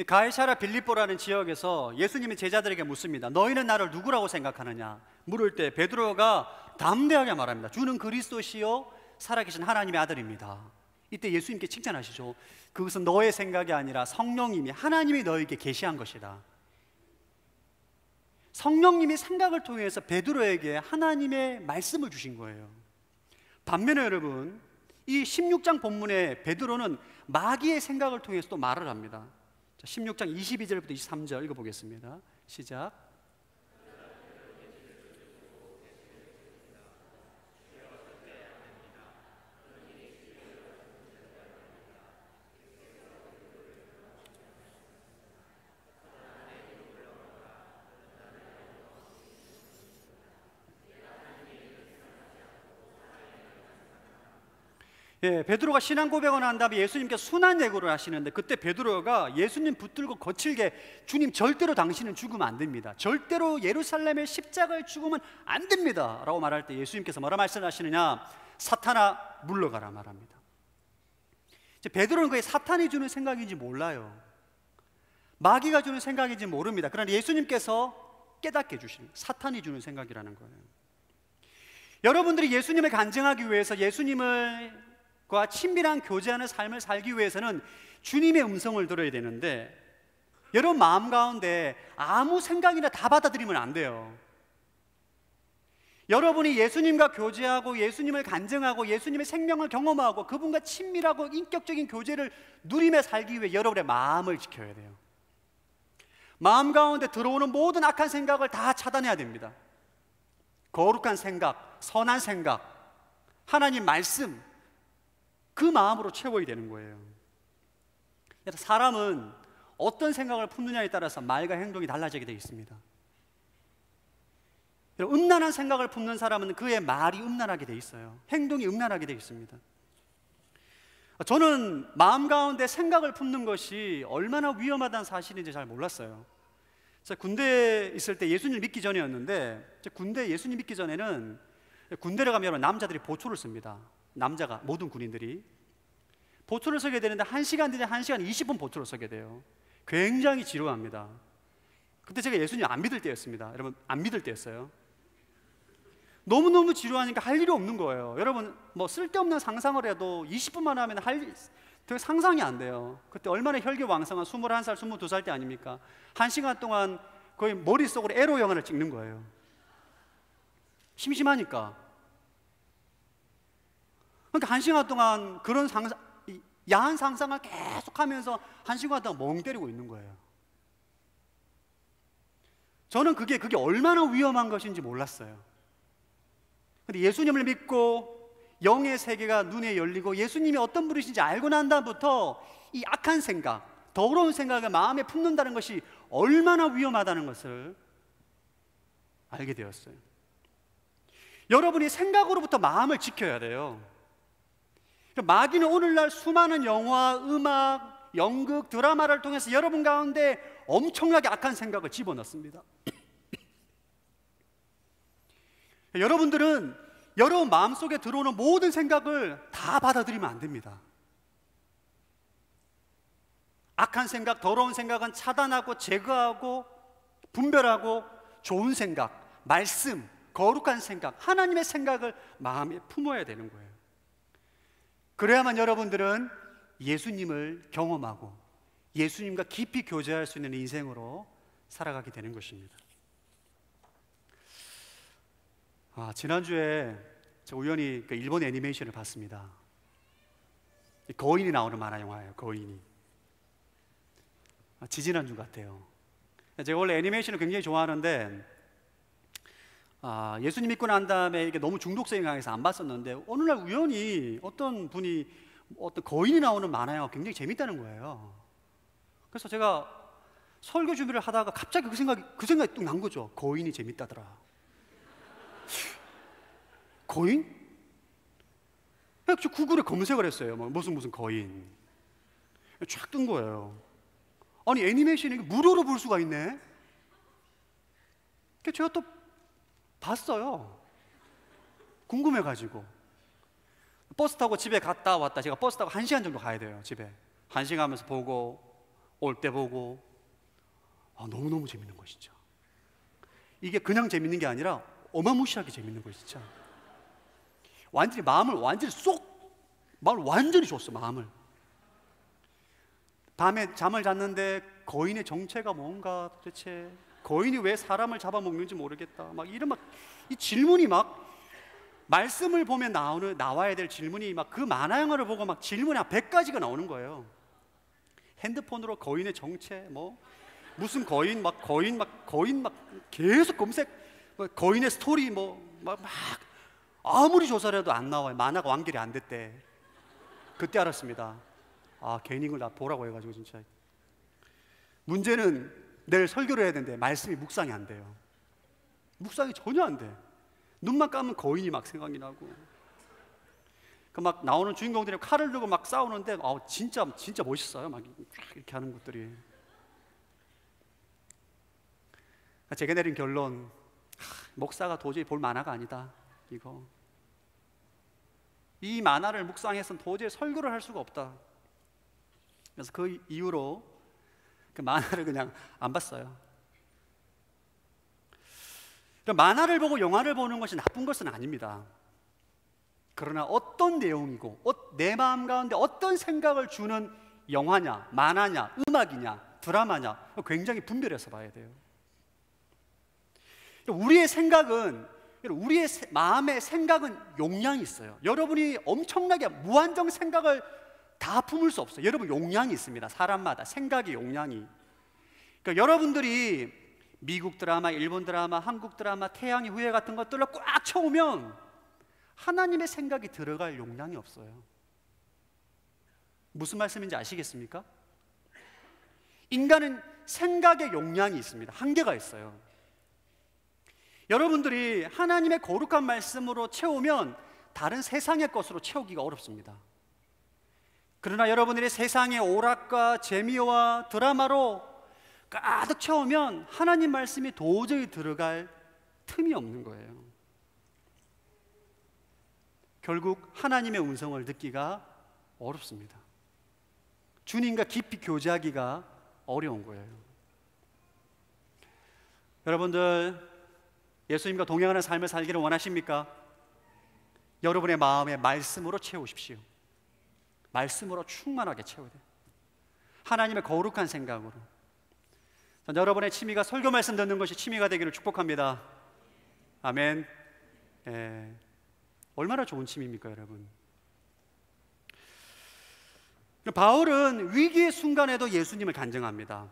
가이사랴 빌립보라는 지역에서 예수님이 제자들에게 묻습니다. 너희는 나를 누구라고 생각하느냐? 물을 때 베드로가 담대하게 말합니다. 주는 그리스도시요 살아계신 하나님의 아들입니다. 이때 예수님께 칭찬하시죠. 그것은 너의 생각이 아니라 성령님이, 하나님이 너에게 계시한 것이다. 성령님이 생각을 통해서 베드로에게 하나님의 말씀을 주신 거예요. 반면에 여러분, 이 16장 본문에 베드로는 마귀의 생각을 통해서 또 말을 합니다. 16장 22절부터 23절 읽어보겠습니다. 시작. 베드로가 신앙 고백을 한 다음에 예수님께서 순환 예고를 하시는데, 그때 베드로가 예수님 붙들고 거칠게 주님 절대로 당신은 죽으면 안 됩니다, 절대로 예루살렘의 십자가에 죽으면 안 됩니다 라고 말할 때 예수님께서 뭐라 말씀하시느냐? 사탄아 물러가라 말합니다. 이제 베드로는 그게 사탄이 주는 생각인지 몰라요. 마귀가 주는 생각인지 모릅니다. 그러나 예수님께서 깨닫게 해주시는, 사탄이 주는 생각이라는 거예요. 여러분들이 예수님을 간증하기 위해서, 예수님을 과 친밀한 교제하는 삶을 살기 위해서는 주님의 음성을 들어야 되는데, 여러분 마음 가운데 아무 생각이나 다 받아들이면 안 돼요. 여러분이 예수님과 교제하고 예수님을 간증하고 예수님의 생명을 경험하고 그분과 친밀하고 인격적인 교제를 누리며 살기 위해 여러분의 마음을 지켜야 돼요. 마음 가운데 들어오는 모든 악한 생각을 다 차단해야 됩니다. 거룩한 생각, 선한 생각, 하나님 말씀, 그 마음으로 채워야 되는 거예요. 그래서 사람은 어떤 생각을 품느냐에 따라서 말과 행동이 달라지게 되어 있습니다. 음란한 생각을 품는 사람은 그의 말이 음란하게 되어 있어요. 행동이 음란하게 되어 있습니다. 저는 마음 가운데 생각을 품는 것이 얼마나 위험하다는 사실인지 잘 몰랐어요. 제가 군대에 있을 때 예수님을 믿기 전이었는데, 군대 예수님 믿기 전에는 군대를 가면 남자들이 보초를 씁니다. 남자가, 모든 군인들이 보초를 서게 되는데 1시간 되냐 1시간 20분 보초를 서게 돼요. 굉장히 지루합니다. 그때 제가 예수님 안 믿을 때였습니다. 여러분, 안 믿을 때였어요. 너무너무 지루하니까 할 일이 없는 거예요. 여러분, 뭐 쓸데없는 상상을 해도 20분만 하면 되게 상상이 안 돼요. 그때 얼마나 혈기왕성한 21살, 22살 때 아닙니까? 1시간 동안 거의 머릿속으로 에로 영화를 찍는 거예요. 심심하니까. 그러니까 1시간 동안 그런 야한 상상을 계속하면서 1시간 동안 멍 때리고 있는 거예요. 저는 그게 얼마나 위험한 것인지 몰랐어요. 근데 예수님을 믿고 영의 세계가 눈에 열리고 예수님이 어떤 분이신지 알고 난 다음부터 이 악한 생각, 더러운 생각을 마음에 품는다는 것이 얼마나 위험하다는 것을 알게 되었어요. 여러분이 생각으로부터 마음을 지켜야 돼요. 마귀는 오늘날 수많은 영화, 음악, 연극, 드라마를 통해서 여러분 가운데 엄청나게 악한 생각을 집어넣습니다. 여러분들은 여러분 마음속에 들어오는 모든 생각을 다 받아들이면 안 됩니다. 악한 생각, 더러운 생각은 차단하고 제거하고 분별하고 좋은 생각, 말씀, 거룩한 생각, 하나님의 생각을 마음에 품어야 되는 거예요. 그래야만 여러분들은 예수님을 경험하고 예수님과 깊이 교제할 수 있는 인생으로 살아가게 되는 것입니다. 지난주에 제가 우연히 일본 애니메이션을 봤습니다. 거인이 나오는 만화 영화예요. 거인이. 지지난주 같아요. 제가 원래 애니메이션을 굉장히 좋아하는데 예수님 믿고 난 다음에 이게 너무 중독성이 강해서 안 봤었는데 어느 날 우연히 어떤 분이 어떤 거인이 나오는 만화 영화가 굉장히 재밌다는 거예요. 그래서 제가 설교 준비를 하다가 갑자기 그 생각이 뚝 난 거죠. 거인이 재밌다더라. 거인? 구글에 검색을 했어요. 무슨 거인. 쫙 뜬 거예요. 아니 애니메이션이 무료로 볼 수가 있네. 그래서 제가 또 봤어요. 궁금해가지고 버스 타고 집에 갔다 왔다. 제가 버스 타고 1시간 정도 가야 돼요. 집에 1시간 하면서 보고 올 때 보고 너무너무 재밌는 거 진짜. 이게 그냥 재밌는 게 아니라 어마무시하게 재밌는 거 진짜. 완전히 마음을 완전히 줬어. 마음을. 밤에 잠을 잤는데 거인의 정체가 뭔가 도대체, 거인이 왜 사람을 잡아먹는지 모르겠다. 이 질문이 말씀을 보면 나와야 될 질문이 그 만화 영화를 보고 질문이 한 100가지가 나오는 거예요. 핸드폰으로 거인의 정체, 무슨 거인, 거인 계속 검색, 거인의 스토리, 아무리 조사를 해도 안 나와요. 만화가 완결이 안 됐대. 그때 알았습니다. 괜히 이걸 나 보라고 해가지고 진짜. 문제는 내일 설교를 해야 되는데 말씀이 묵상이 안 돼요. 묵상이 전혀 안 돼. 눈만 감으면 거인이 생각이 나고. 나오는 주인공들이 칼을 들고 싸우는데 진짜 멋있어요. 이렇게 하는 것들이. 제가 내린 결론, 목사가 도저히 볼 만화가 아니다. 이 만화를 묵상해서는 도저히 설교를 할 수가 없다. 그래서 그 이후로 그 만화를 그냥 안 봤어요. 만화를 보고 영화를 보는 것이 나쁜 것은 아닙니다. 그러나 어떤 내용이고 내 마음 가운데 어떤 생각을 주는 영화냐, 만화냐, 음악이냐, 드라마냐, 굉장히 분별해서 봐야 돼요. 우리의 생각은, 우리의 마음의 생각은 용량이 있어요. 여러분이 엄청나게 무한정 생각을 다 품을 수 없어요. 여러분 용량이 있습니다. 사람마다 생각의 용량이. 그러니까 여러분들이 미국 드라마, 일본 드라마, 한국 드라마, 태양의 후예 같은 것들을 꽉 채우면 하나님의 생각이 들어갈 용량이 없어요. 무슨 말씀인지 아시겠습니까? 인간은 생각의 용량이 있습니다. 한계가 있어요. 여러분들이 하나님의 거룩한 말씀으로 채우면 다른 세상의 것으로 채우기가 어렵습니다. 그러나 여러분들이 세상의 오락과 재미와 드라마로 가득 채우면 하나님 말씀이 도저히 들어갈 틈이 없는 거예요. 결국 하나님의 음성을 듣기가 어렵습니다. 주님과 깊이 교제하기가 어려운 거예요. 여러분들 예수님과 동행하는 삶을 살기를 원하십니까? 여러분의 마음에 말씀으로 채우십시오. 말씀으로 충만하게 채워야 돼요. 하나님의 거룩한 생각으로. 여러분의 취미가 설교 말씀 듣는 것이 취미가 되기를 축복합니다. 아멘. 얼마나 좋은 취미입니까, 여러분? 바울은 위기의 순간에도 예수님을 간증합니다.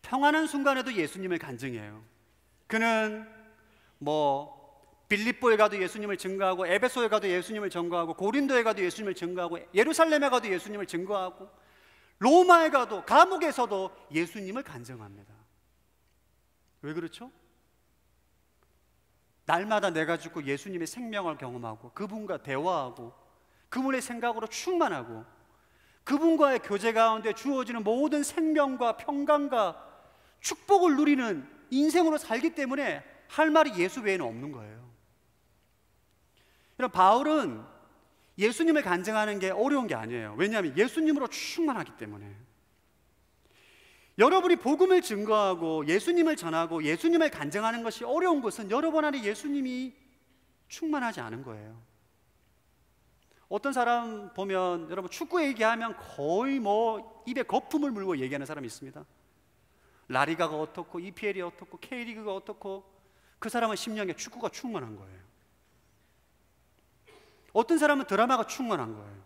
평안한 순간에도 예수님을 간증해요. 그는 빌립보에 가도 예수님을 증거하고, 에베소에 가도 예수님을 증거하고, 고린도에 가도 예수님을 증거하고, 예루살렘에 가도 예수님을 증거하고, 로마에 가도, 감옥에서도 예수님을 간증합니다. 왜 그렇죠? 날마다 내가 죽고 예수님의 생명을 경험하고, 그분과 대화하고, 그분의 생각으로 충만하고, 그분과의 교제 가운데 주어지는 모든 생명과 평강과 축복을 누리는 인생으로 살기 때문에 할 말이 예수 외에는 없는 거예요. 바울은 예수님을 간증하는 게 어려운 게 아니에요. 왜냐하면 예수님으로 충만하기 때문에. 여러분이 복음을 증거하고 예수님을 전하고 예수님을 간증하는 것이 어려운 것은 여러분 안에 예수님이 충만하지 않은 거예요. 어떤 사람 보면, 여러분 축구 얘기하면 거의 입에 거품을 물고 얘기하는 사람이 있습니다. 라리가가 어떻고, EPL이 어떻고, K리그가 어떻고, 그 사람은 심령에 축구가 충만한 거예요. 어떤 사람은 드라마가 충만한 거예요.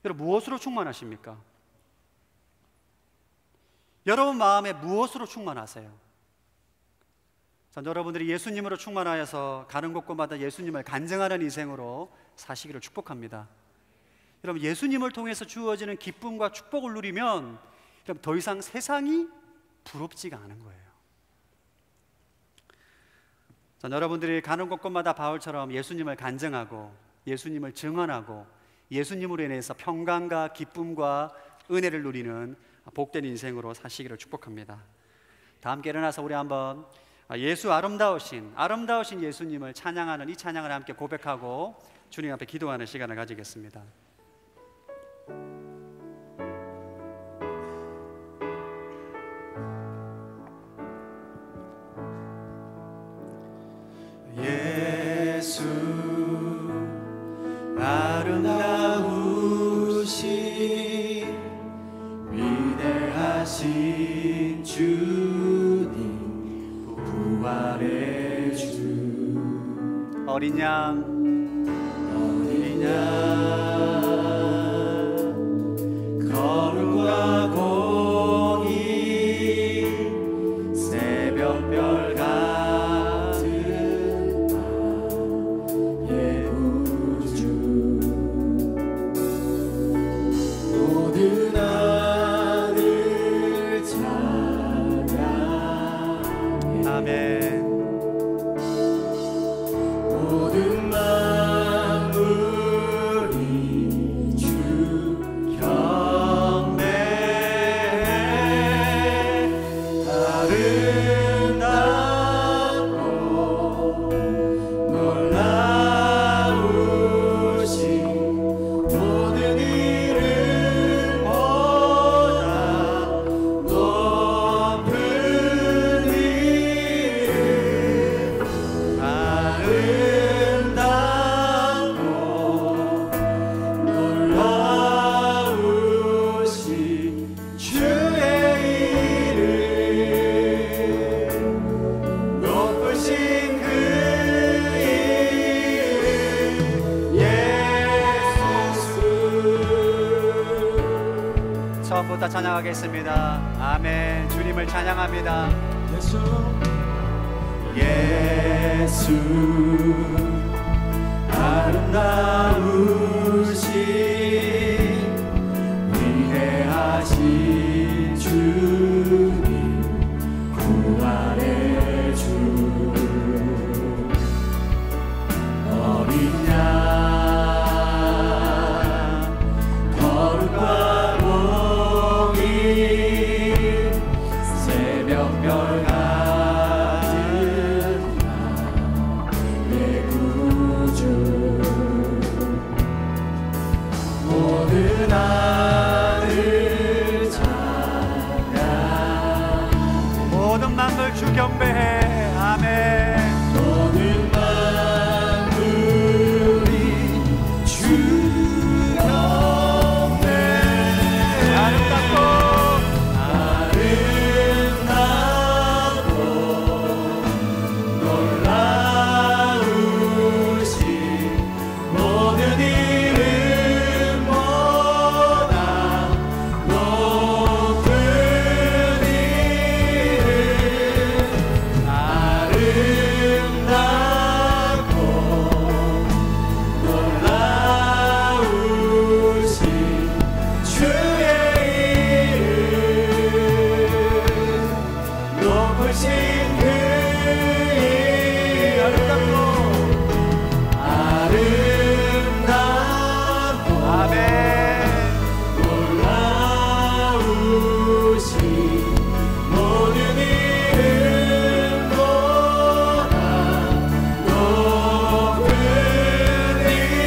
여러분 무엇으로 충만하십니까? 여러분 마음에 무엇으로 충만하세요? 전 여러분들이 예수님으로 충만하여서 가는 곳곳마다 예수님을 간증하는 인생으로 사시기를 축복합니다. 여러분 예수님을 통해서 주어지는 기쁨과 축복을 누리면 여러분 더 이상 세상이 부럽지가 않은 거예요. 전 여러분들이 가는 곳곳마다 바울처럼 예수님을 간증하고 예수님을 증언하고 예수님으로 인해서 평강과 기쁨과 은혜를 누리는 복된 인생으로 사시기를 축복합니다. 다 함께 일어나서 우리 한번 예수 아름다우신 예수님을 찬양하는 이 찬양을 함께 고백하고 주님 앞에 기도하는 시간을 가지겠습니다. 예수 아름다우신 위대하신 주님 부활의 주 어린 양 거룩과 공의 새벽별 같은 나의 구주 모든 하늘 찬양해 아멘. 모든 만물이 다 찬양하겠습니다. 아멘. 주님을 찬양합니다. 예수 아름다우신 위대하신 주님 구원의 주 어린 양 거룩과 공의 새벽별 같은 나의 구주 모든 하늘 찬양 모든 만물 주 경배해. 아멘. 모든 만물이 주 경배 아름답고 놀라우신 모든 이름보다 높은 이름 아름답고 놀라우신 주의 이름 높으신 그 아름답고 아멘. 놀라우신 모든 이름보다 높은 이름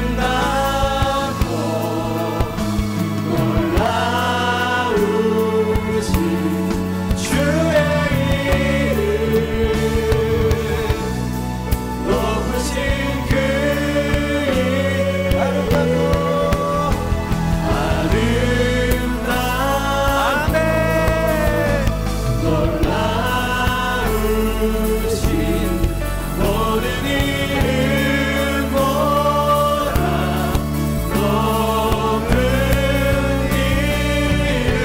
아름답고 놀라우신 주의 이름 높으신 그 이름 아름답고 놀라우신 모든 이름보다 높은 이름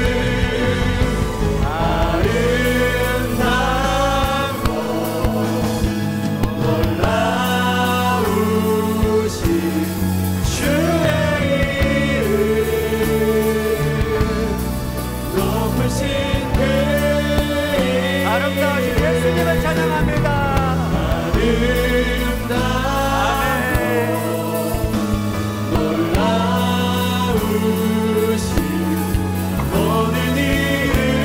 아름답고 놀라우신 주의 이름 높으신 그 이름 아름다우신 예수님을 찬양합니다. 놀라우신 모든 이름보다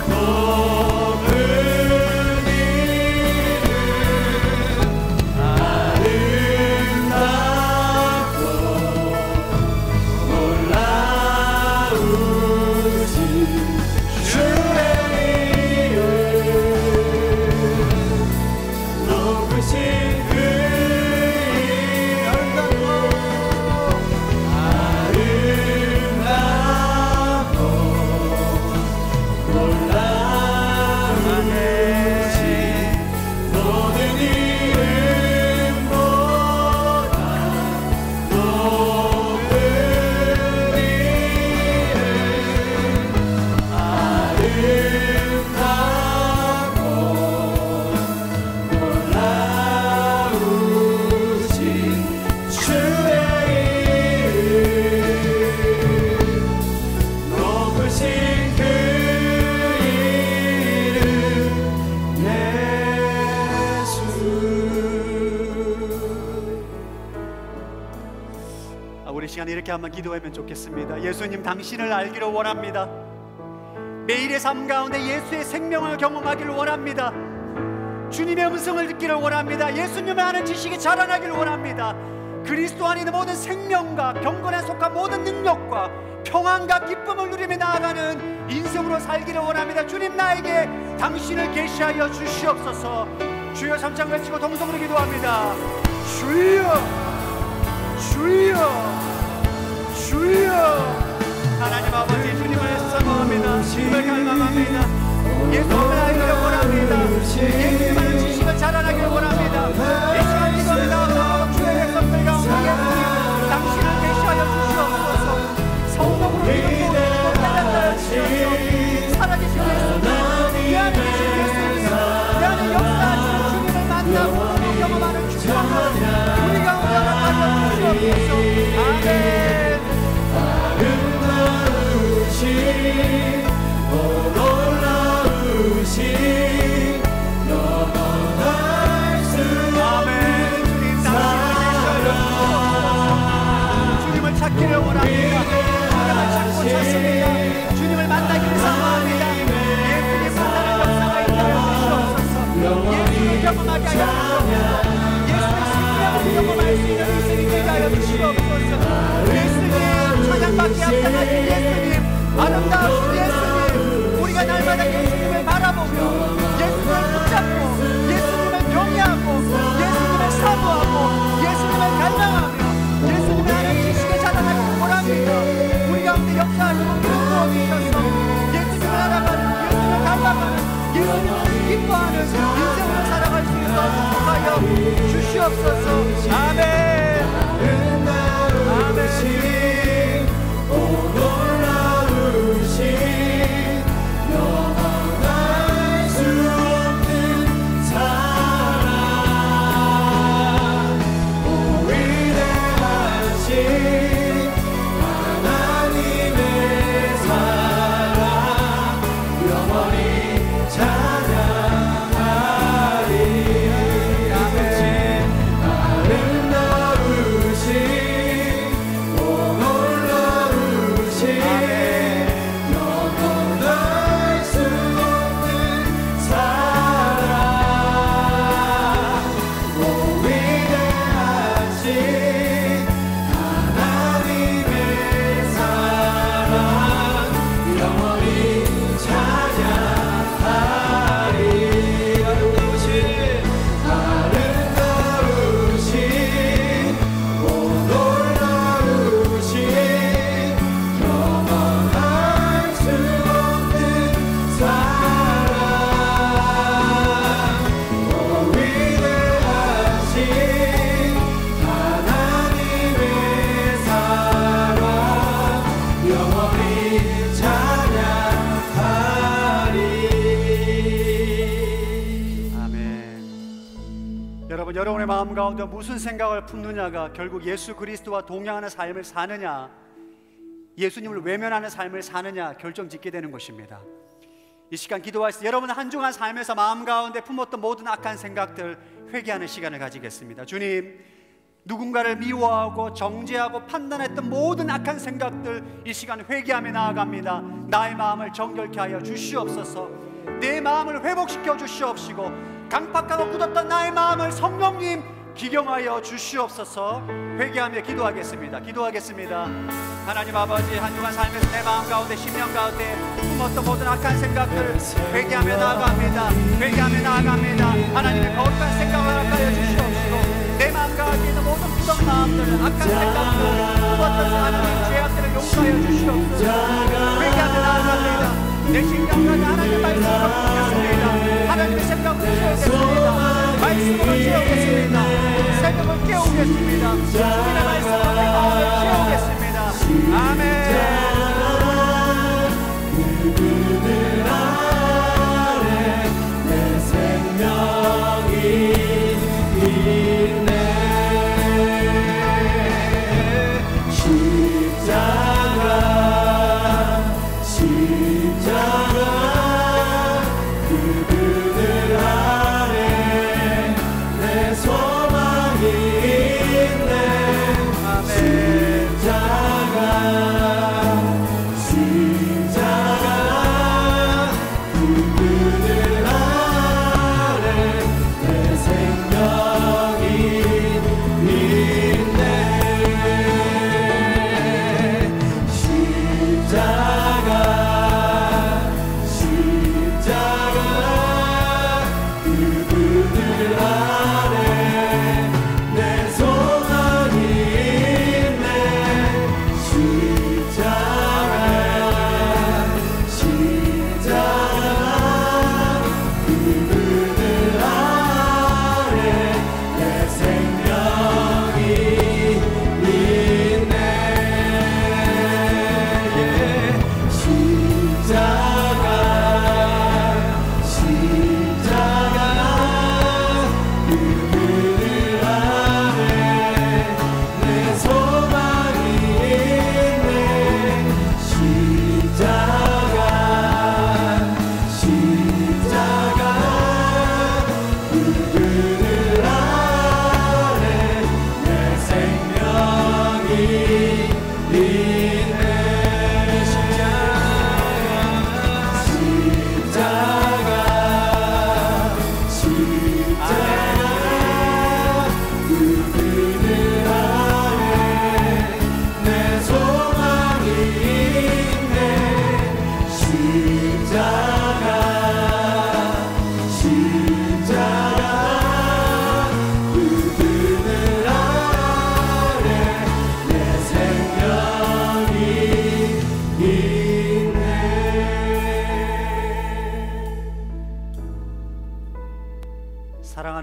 높은 이름 아름답고 놀라우신 주의 이름 높으신 그 이름 아름답고 놀라우신 모든 이름보다 높은 이름 아름답고 놀라우신 주의 이름 높으신 그 이름 예수 우리 시간 이렇게 한번 기도하면 좋겠습니다. 예수님, 당신을 알기를 원합니다. 매일의 삶 가운데 예수의 생명을 경험하기를 원합니다. 주님의 음성을 듣기를 원합니다. 예수님을 아는 지식이 자라나기를 원합니다. 그리스도 안에 있는 모든 생명과 경건에 속한 모든 능력과 평안과 기쁨을 누리며 나아가는 인생으로 살기를 원합니다. 주님, 나에게 당신을 계시하여 주시옵소서. 주여, 3장 외치고 동성으로 기도합니다. 주여, 주여, 주여. 하나님 아버지, 주님을 사모합니다. 주님을 갈망합니다. 예수님을 알기를 원합니다. 예수님을 지식을 자라나기를 원합니다. 이 시간 기도합니다. 주의 있기를 원합니다. 주님을 찾고 찾습니다. 주님을 만나기를 사모합니다. 예수님 만나는 역사가 있다면 주시옵소서. 예수를 경험하게 하여 주시옵소서. 예수의 생명을 경험할 수 있는 인생이 되게 하여 주시옵소서. 예수님 찬양받기 합당하신 예수님, 아름다우신 예수님, 우리가 날마다 예수님을 바라보며 예수님을 붙잡고 예수님을 경외하고 예수님을 사모하고 예수님을 갈망하며 예수님의 하나님 지식에 자라나길 원합니다. 우리 가운데 역사하시고 부어주셔서 예수님을 알아가는, 예수님을 갈망하는, 예수님을 기뻐하는 인생으로 살아갈 수 있도록 하여 주시옵소서. 아멘. 아멘. 여러분의 마음 가운데 무슨 생각을 품느냐가 결국 예수 그리스도와 동행하는 삶을 사느냐, 예수님을 외면하는 삶을 사느냐 결정짓게 되는 것입니다. 이 시간 기도할 때 여러분 한 주간 삶에서 마음 가운데 품었던 모든 악한 생각들 회개하는 시간을 가지겠습니다. 주님, 누군가를 미워하고 정죄하고 판단했던 모든 악한 생각들 이 시간 회개하며 나아갑니다. 나의 마음을 정결케 하여 주시옵소서. 내 마음을 회복시켜 주시옵시고 강팍하고 굳었던 나의 마음을 성령님 기경하여 주시옵소서. 회개하며 기도하겠습니다. 하나님 아버지, 한 주간 삶에서 내 마음 가운데 심령 가운데 품었던 모든 악한 생각들 회개하며 나아갑니다. 하나님의 거룩한 생각을 하여 주시옵시고 내 마음 가운데 있는 모든 부정 마음들, 악한 생각들, 품었던 하나님 죄악들을 용서하여 주시옵소서. 회개하며 나아갑니다. 내 심령과 하나님의 말씀으로 채우겠습니다. 하나님의 생각으로 채우겠습니다. 말씀으로 채우겠습니다. 생각을 깨우겠습니다. 주님의 말씀으로 내 마음을 채우겠습니다. 아멘. 그들 안에 내 생명이 있네. 그들 안에 내 소망이 있네.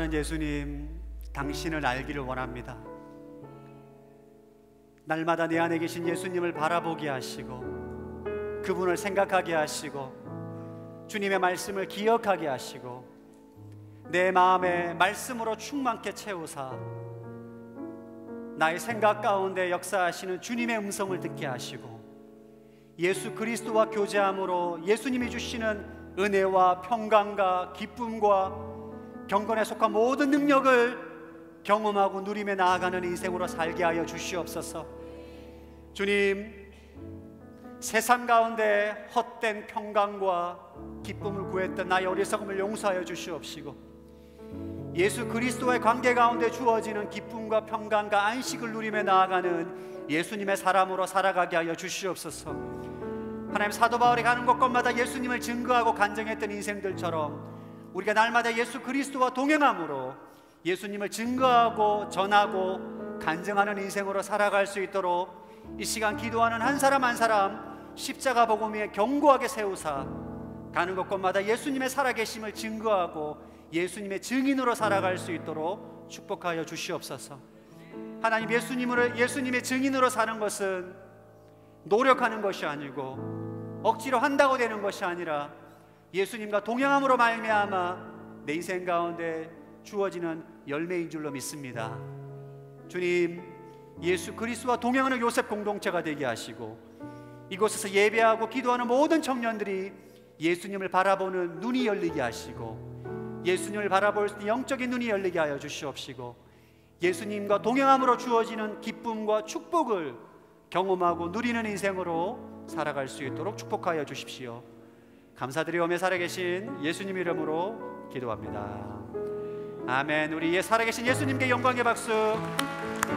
사랑하는 예수님, 당신을 알기를 원합니다. 날마다 내 안에 계신 예수님을 바라보게 하시고 그분을 생각하게 하시고 주님의 말씀을 기억하게 하시고 내 마음에 말씀으로 충만케 채우사 나의 생각 가운데 역사하시는 주님의 음성을 듣게 하시고 예수 그리스도와 교제함으로 예수님이 주시는 은혜와 평강과 기쁨과 경건에 속한 모든 능력을 경험하고 누리며 나아가는 인생으로 살게 하여 주시옵소서. 주님, 세상 가운데 헛된 평강과 기쁨을 구했던 나의 어리석음을 용서하여 주시옵시고 예수 그리스도의 관계 가운데 주어지는 기쁨과 평강과 안식을 누리며 나아가는 예수님의 사람으로 살아가게 하여 주시옵소서. 하나님, 사도 바울이 가는 곳곳마다 예수님을 증거하고 간증했던 인생들처럼 우리가 날마다 예수 그리스도와 동행함으로 예수님을 증거하고 전하고 간증하는 인생으로 살아갈 수 있도록 이 시간 기도하는 한 사람 한 사람 십자가 복음 위에 견고하게 세우사 가는 곳곳마다 예수님의 살아계심을 증거하고 예수님의 증인으로 살아갈 수 있도록 축복하여 주시옵소서. 하나님, 예수님의 증인으로 사는 것은 노력하는 것이 아니고 억지로 한다고 되는 것이 아니라 예수님과 동행함으로 말미암아 내 인생 가운데 주어지는 열매인 줄로 믿습니다. 주님, 예수 그리스도와 동행하는 요셉 공동체가 되게 하시고 이곳에서 예배하고 기도하는 모든 청년들이 예수님을 바라보는 눈이 열리게 하시고 예수님을 바라볼 수 있는 영적인 눈이 열리게 하여 주시옵시고 예수님과 동행함으로 주어지는 기쁨과 축복을 경험하고 누리는 인생으로 살아갈 수 있도록 축복하여 주십시오. 감사드리오며 살아계신 예수님 이름으로 기도합니다. 아멘. 우리 살아계신 예수님께 영광의 박수.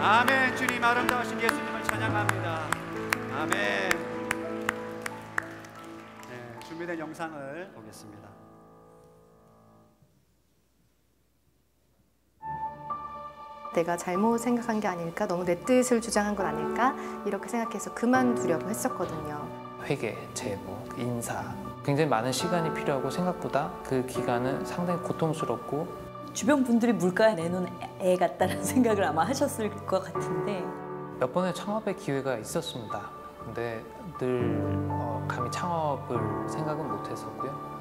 아멘. 주님, 아름다우신 예수님을 찬양합니다. 아멘. 네, 준비된 영상을 보겠습니다. 내가 잘못 생각한 게 아닐까, 너무 내 뜻을 주장한 건 아닐까 이렇게 생각해서 그만두려고 했었거든요. 회계, 제보, 인사 굉장히 많은 시간이 필요하고 생각보다 그 기간은 상당히 고통스럽고 주변 분들이 물가에 내놓은 애 같다는 생각을 아마 하셨을 것 같은데 몇 번의 창업의 기회가 있었습니다. 근데 늘 감히 창업을 생각은 못했었고요.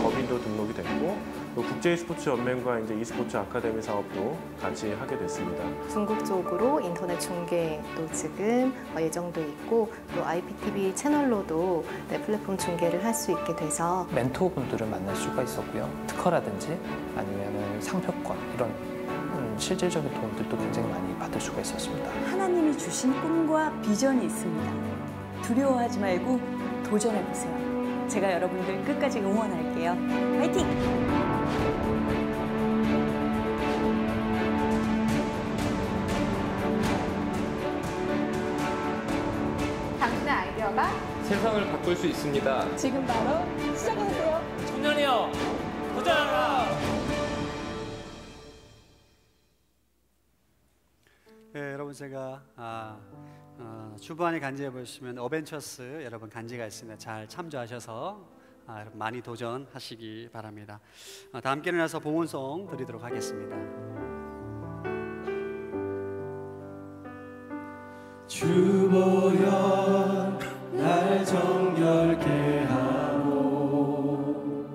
법인도 등록이 됐고 또 국제 e스포츠 연맹과 이제 e스포츠 아카데미 사업도 같이 하게 됐습니다. 궁극적으로 인터넷 중계도 지금 예정돼 있고 또 IPTV 채널로도 플랫폼 중계를 할 수 있게 돼서 멘토분들을 만날 수가 있었고요. 특허라든지 아니면 상표권 이런 실질적인 도움들도 굉장히 많이 받을 수가 있었습니다. 하나님이 주신 꿈과 비전이 있습니다. 두려워하지 말고 도전해보세요. 제가 여러분들 끝까지 응원할게요. 화이팅! 당신의 아이디어가 세상을 바꿀 수 있습니다. 지금 바로 시작하세요. 청년이여, 도전하라! 네, 여러분, 제가 주부안에 간지해 보시면 어벤처스 여러분 간지가 있습니다. 잘 참조하셔서 여러분 많이 도전하시기 바랍니다. 다 함께 일어나서 봉헌송 드리도록 하겠습니다. 주보여 날 정결케 하고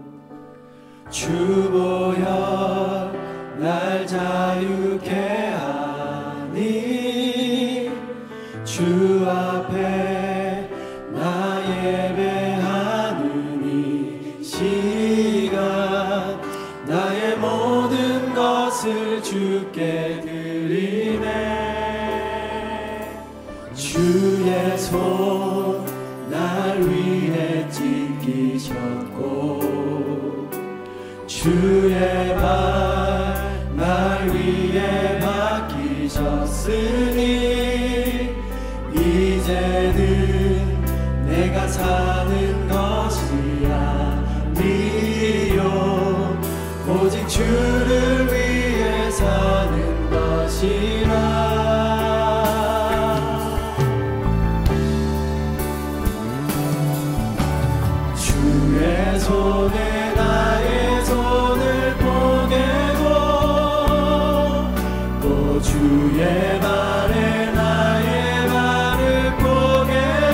주보여 날 자유케 하니 주 앞에 나 예배하는 이 시간 나의 모든 것을 주께 드리네. 주의 손 날 위해 찢기셨고 주의 발 날 위해 박히셨으니 이제는 내가 사는 것이 아니요 오직 주를 위해 사는 것이라. 주의 손에 나의 손을 포개고 또 주의 발에 나의 발을 포개어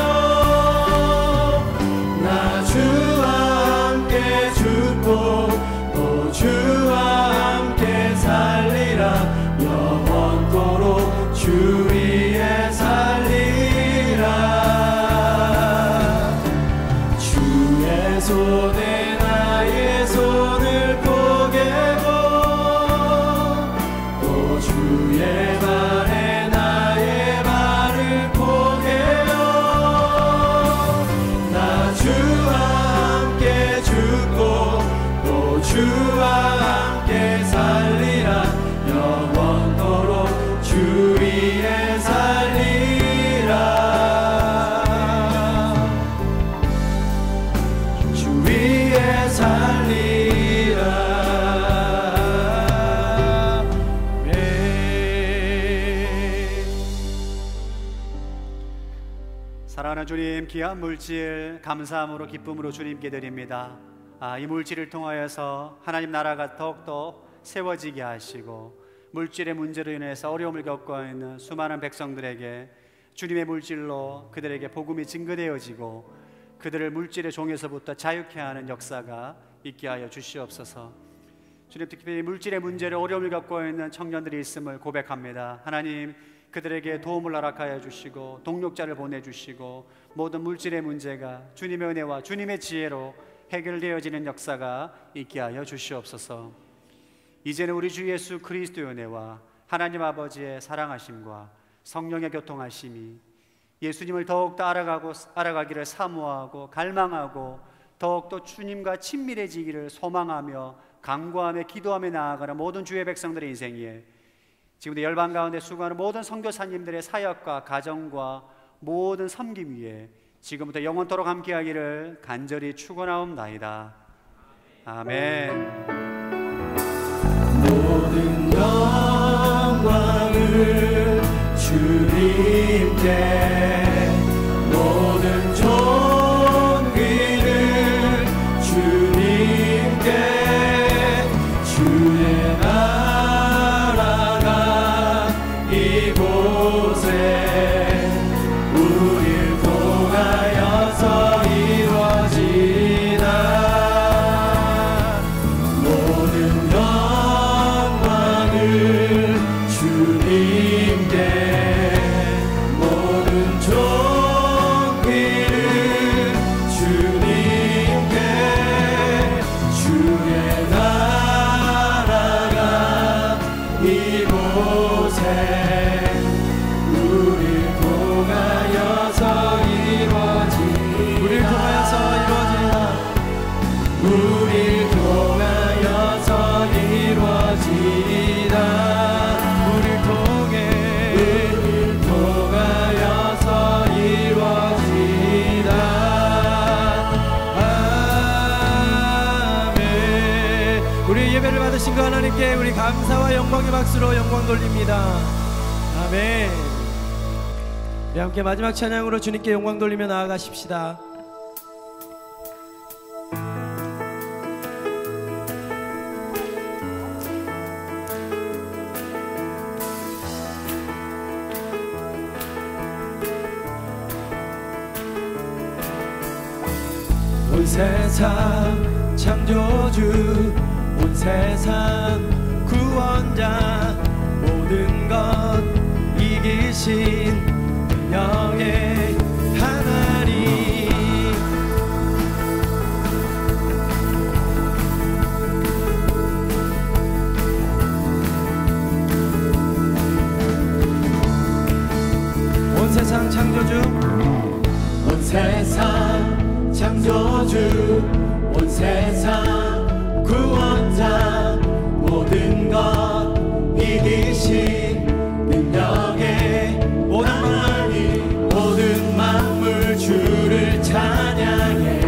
나 주와 함께 죽고 또 주와 함께 살리라 영원토록 주 위에 살리라 주의 손에 나의 손을 포개고 또 주의 발에 나의 발을 포개어 나 주와 함께 죽고 또 주와 함께 살리라 영원토록 주 위에 살리라 주 위에 살리라 아멘. 사랑하는 주님, 귀한 물질 감사함으로 기쁨으로 주님께 드립니다. 이 물질을 통하여서 하나님 나라가 더욱더 세워지게 하시고 물질의 문제로 인해서 어려움을 겪고 있는 수많은 백성들에게 주님의 물질로 그들에게 복음이 증거되어지고 그들을 물질의 종에서부터 자유케 하는 역사가 있게 하여 주시옵소서. 주님, 특히 물질의 문제로 어려움을 겪고 있는 청년들이 있음을 고백합니다. 하나님, 그들에게 도움을 허락하여 주시고 동력자를 보내주시고 모든 물질의 문제가 주님의 은혜와 주님의 지혜로 해결되어지는 역사가 있게 하여 주시옵소서. 이제는 우리 주 예수 그리스도의 은혜와 하나님 아버지의 사랑하심과 성령의 교통하심이 예수님을 더욱더 알아가기를 사모하고 갈망하고 더욱더 주님과 친밀해지기를 소망하며 간구하며 기도하며 나아가는 모든 주의 백성들의 인생에 지금도 열방 가운데 수고하는 모든 선교사님들의 사역과 가정과 모든 섬김 위에 지금부터 영원토록 함께하기를 간절히 축원하옵나이다. 아멘. 모든 영광을 주님께 모든 존귀를 주님께 주의 나라가 이곳에 우릴 통하여서 이루어지나 모든 영광을 주님께 모든 존귀를 주님께 주의 나라가 이곳에 우릴 통하여서 이루어지리라 우릴 통하여서 이루어지리라 우릴 통하여서 이루어지리라 우릴 통하여서 이루어지리라 아멘. 우리 예배를 받으신 그 하나님께 우리 감사와 영광의 박수로 영광 돌립니다. 아멘. 우리 함께 마지막 찬양으로 주님께 영광 돌리며 나아가십시다. 온 세상 창조주 온 세상 구원자 모든 것 이기신 능력의 하나님 온 세상 창조주 온 세상 창조주 온 세상 구원자 모든 것 이기신 능력의 하나님 모든 만물 주를 찬양해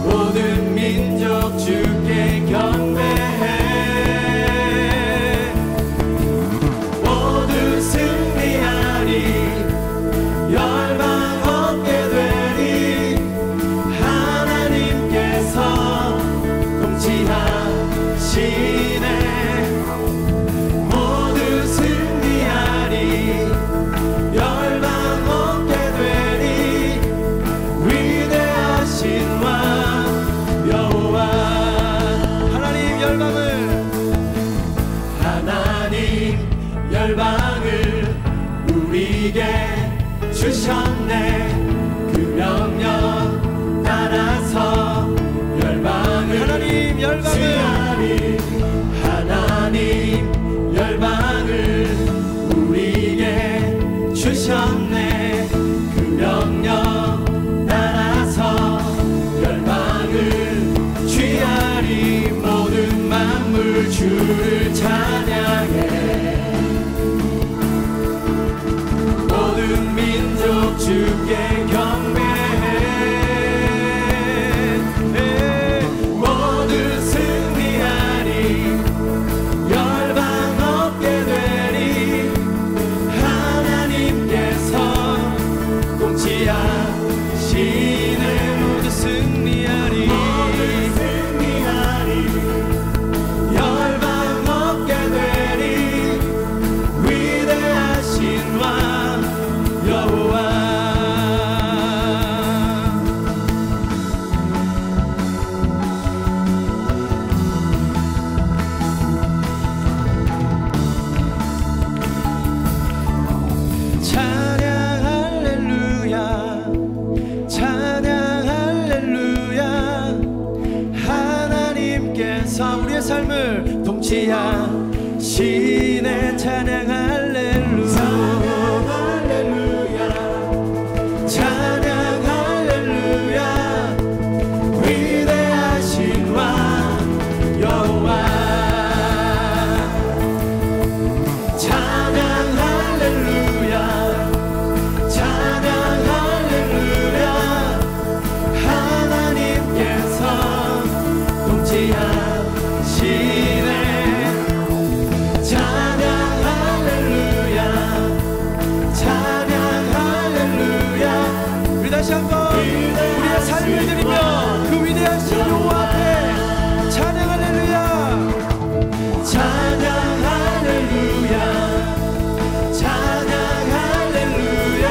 모든 민족 주께 경배해 모두 승리하리 열방 얻게 되리 주께 경배해 모두 승리하리 열방 없게 되리 하나님께서 통치하시네 모두 승리하리 열방 없게 되리 위대하신 왕 여호와 찬양 할렐루야 찬양 할렐루야 하나님께서 우리의 삶을 통치하시네 찬양 할렐루야 찬양 할렐루야 위대하신 왕 여호와 찬양 할렐루야 찬양 할렐루야 하나님께서 통치하시네 찬양 할렐루야 찬양 할렐루야 우리 다시 한번 우리의 삶을 드리며 그 위대하신 여호와 앞에 찬양 할렐루야 찬양 할렐루야 찬양 할렐루야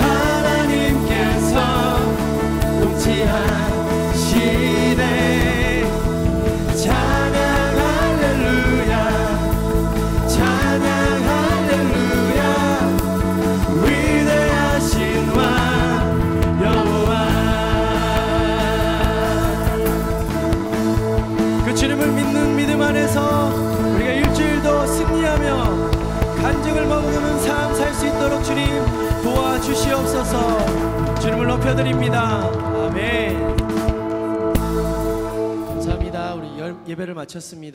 하나님께서 통치하시네 찬양 할렐루야 찬양 할렐루야 위대하신 왕 여호와 그 주님을 믿는 믿음 안에서 우리가 일주일도 승리하며 간증을 머무는 삶 살 수 있도록 주님 도와주시옵소서. 주님을 높여드립니다. 아멘. 감사합니다. 우리 예배를 마쳤습니다.